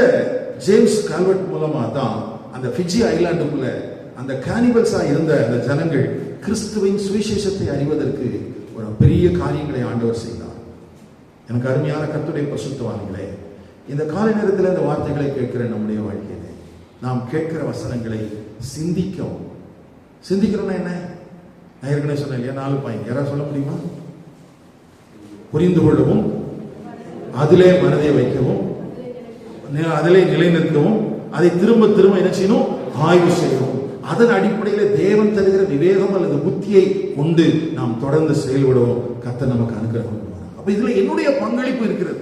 S1: ஜேம்ஸ் கால்வெர்ட் மூலமா தான் அந்த ஃபிஜி ஐலாண்டுக்குள்ள அந்த கானிபல்ஸா இருந்த அந்த ஜனங்கள் கிறிஸ்துவின் சுவிசேஷத்தை அறிவதற்கு ஒரு பெரிய காரியங்களை ஆண்டவர் செய்தார். எனக்கு அருமையான கர்த்தருடைய பரிசுத்தவான்களே, இந்த காலை நேரத்தில் இந்த வார்த்தைகளை கேட்கிற நம்முடைய வாழ்க்கையில நாம் கேட்கிற வசனங்களை சிந்திக்கிறோம்னா என்ன? நான் ஏற்கனவே சொன்னேன் இல்லையா, 4 பாயிண்ட். யாராவது சொல்ல முடியுமா? புரிந்து கொள்ளவும், அதிலே மனதை வைக்கவும், அதிலே நிலைநிற்கவும், அதை திரும்ப திரும்ப என்ன செய்யணும், ஆய்வு செய்யணும். அதன் அடிப்படையில் தேவன் தருகிற விவேகம் அல்லது புத்தியை கொண்டு நாம் தொடர்ந்து செயல்படுவோம். கர்த்தர் நமக்கு அனுகிரகம் பண்ணுவார். அப்ப இதுல என்னுடைய பங்களிப்பு இருக்கிறது.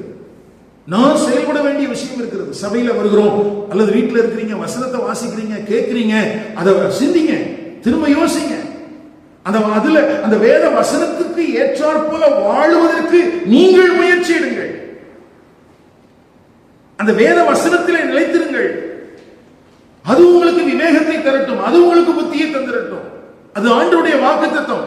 S1: நான் செயல்பட வேண்டிய விஷயம் இருக்கிறது. சபையில வருகிறோம் அல்லது வீட்டில் இருக்கிறீங்க, வசனத்தை வாசிக்கிறீங்க, கேட்கிறீங்க, அதை சிந்திங்க, திரும்ப யோசிங்க. அதுல அந்த வேத வசனத்துக்கு ஏற்றாற் போல வாழுவதற்கு நீங்கள் முயற்சி எடுங்கள். அந்த வேத வசனத்திலே நிலைத்திருங்கள். அது உங்களுக்கு விவேகத்தை தரட்டும், அது உங்களுக்கு புத்தியை தந்திரட்டும். அது ஆண்டவருடைய வாக்குத்தத்தம்.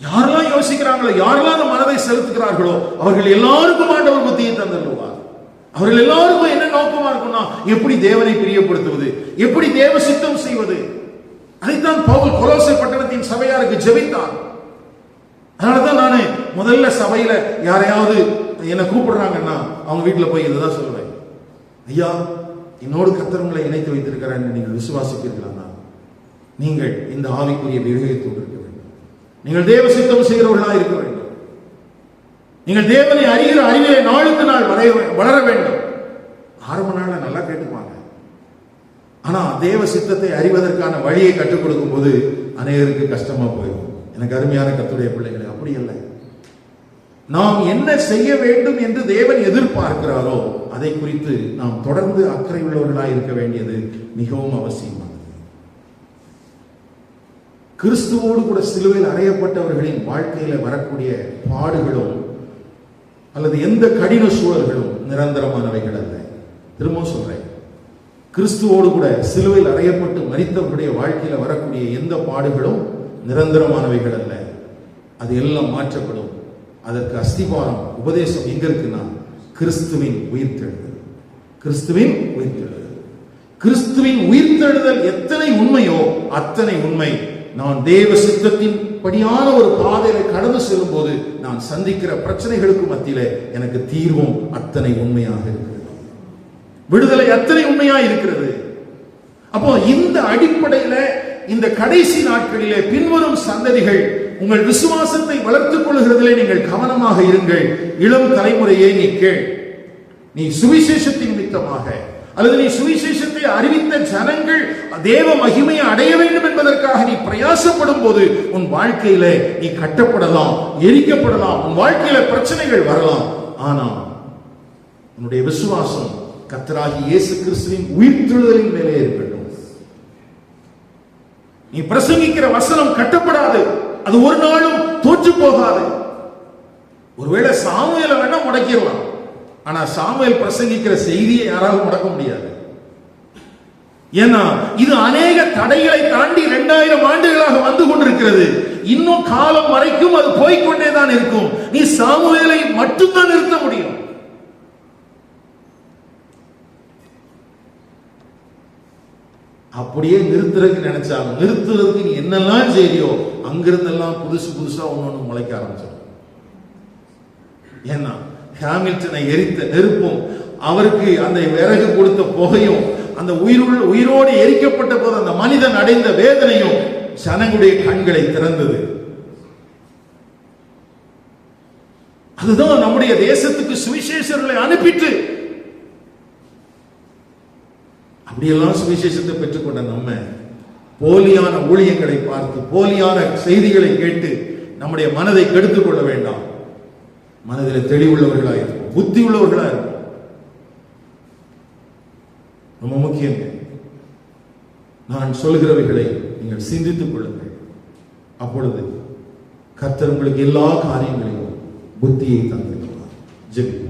S1: யாரெல்லாம் யோசிக்கிறாங்களோ, யாரெல்லாம் அந்த மனதை செலுத்துகிறார்களோ, அவர்கள் எல்லாருக்கும் ஆண்டவர் புத்தியை தந்துள்ளார். அவர்கள் எல்லாருக்கும் என்ன நோக்கமா இருக்கும்னா, எப்படி தேவனை பிரியப்படுத்துவது, எப்படி தேவ சித்தம் செய்வது. அதைத்தான் பவுல் கொலோசை பட்டணத்தின் சபையாருக்கு ஜெபித்தார். அதனாலதான் நானு முதல்ல சபையில யாரையாவது என்ன கூப்பிடுறாங்கன்னா அவங்க வீட்டுல போய் இதுதான் சொல்லுவேன், ஐயா, என்னோடு கர்த்தர் உங்களை இணைத்து வைத்திருக்கிறார் என்று நீங்கள் விசுவாசிப்பீர்களா? நீங்கள் இந்த ஆவிக்குரிய விவேகத்தோடு இருக்க வேண்டும். நீங்கள் தேவ சித்தம் செய்கிறவர்களாக இருக்க வேண்டும். நீங்கள் தேவனை அறிகிற அறிவிலே நாளுக்கு நாள் வளர வேண்டும். ஆரம்ப நாள்ல நல்லா கேட்டுப்பாங்க. ஆனா தேவ சித்தத்தை அறிவதற்கான வழியை கற்றுக் கொடுக்கும் போது அநேகருக்கு கஷ்டமா போயிடும். எனக்கு அருமையான கர்த்தருடைய பிள்ளைகளை, அப்படி அல்ல. நாம் என்ன செய்ய வேண்டும் என்று தேவன் எதிர்பார்க்கிறாரோ அதை குறித்து நாம் தொடர்ந்து அக்கறை உள்ளவர்களாக இருக்க வேண்டியது மிகவும் அவசியமானது. கிறிஸ்துவோடு கூட சிலுவையில் அறையப்பட்டவர்களின் வாழ்க்கையில வரக்கூடிய பாடுகளும் அல்லது எந்த கடின சூழல்களும் நிரந்தரமானவைகள் அல்ல. திரும்பவும் சொல்றேன், கிறிஸ்துவோடு கூட சிலுவையில் அறையப்பட்டு மரித்தவர்களுடைய வாழ்க்கையில வரக்கூடிய எந்த பாடுகளும் நிரந்தரமானவைகள் அல்ல. அது எல்லாம் மாற்றப்படும். அதற்கு அஸ்திபாரம் உபதேசம் எங்க இருக்குன்னா, கிறிஸ்துவின் உயிர்த்தெழுதல். கிறிஸ்துவின் உயிர்த்தெழுதல், கிறிஸ்துவின் உயிர்த்தெழுதல் எத்தனை உண்மையோ அத்தனை உண்மை நான் தேவ சித்தத்தின் படியான ஒரு பாதையில கடந்து செல்லும் போது நான் சந்திக்கிற பிரச்சனைகளுக்கு மத்தியில எனக்கு தீர்வும் அத்தனை உண்மையாக இருக்கிறது. விடுதலை அத்தனை உண்மையா இருக்கிறது. அப்போ இந்த அடிப்படையில இந்த கடைசி நாட்களிலே பின்வரும் சந்ததிகள் உங்கள் விசுவாசத்தை வளர்த்துக் கொள்கிறதிலே நீங்கள் கவனமாக இருங்கள். இளம் தலைமுறையே நீ கேள். நீ சுவிசேஷத்தின் நிமித்தமாக அல்லது நீ சுவிசேஷத்தை அறிவித்த ஜனங்கள் தேவ மகிமையை அடைய வேண்டும் என்பதற்காக நீ பிரயாசப்படும் போது உன் வாழ்க்கையில நீ கட்டப்படலாம், எரிக்கப்படலாம், உன் வாழ்க்கையில பிரச்சனைகள் வரலாம். ஆனால் உன்னுடைய விசுவாசம் கர்த்தராகிய இயேசு கிறிஸ்துவின் உயிர்த்தெழுதலின் மேலே இருக்கட்டும். நீ பிரசங்கிக்கிற வசனம் கட்டப்படாது, அது ஒரு நாளும் தோற்று போகாது. ஒருவேளை சாமுவேலை வேணா முடக்கிடலாம், ஆனா சாமுவேல் பிரசங்கிக்கிற செய்தியை யாராலும் முடக்க முடியாது. ஏன்னா இது அநேக தடைகளை தாண்டி 2000 ஆண்டுகளாக வந்து கொண்டிருக்கிறது. இன்னும் காலம் வரைக்கும் அது போய்கொண்டேதான் இருக்கும். நீ சாமுவேலை மட்டும்தான் நிறுத்த முடியும். அப்படியே நிறுத்துறதுக்கு நினைச்சாலும் நிறுத்துறதுக்கு நீ என்னெல்லாம் செய்யறியோ அங்கிருந்தெல்லாம் புதுசு புதுசா ஒன்னொன்னு முளைக்க ஆரம்பிச்சிடும். ஏன்னா ஹாமில்டனை எரித்த நெருப்பும் அவருக்கு அந்த விறகு கொடுத்த புகையும் அந்த உயிரோடு எரிக்கப்பட்ட போது அந்த மனிதன் அடைந்த வேதனையும் ஜனங்களுடைய கண்களை திறந்தது. அதுதான் நம்முடைய தேசத்துக்கு சுவிசேஷர்களை அனுப்பிட்டு அப்படியெல்லாம் சுவிசேஷத்தை பெற்றுக்கொண்ட நம்ம போலியான ஊழியங்களை பார்த்து போலியான செய்திகளை கேட்டு நம்முடைய மனதை கெடுத்துக் கொள்ள வேண்டாம். மனதில் தெளிவுள்ளவர்களாக இருக்கும், புத்தி உள்ளவர்களாக இருக்கும். ரொம்ப முக்கியம். நான் சொல்கிறவைகளை நீங்கள் சிந்தித்துக் கொள்ளுங்கள். அப்பொழுது கர்த்தர் உங்களுக்கு எல்லா காரியங்களிலும் புத்தியை தந்திருக்கிறார். ஜெபிப்போம்.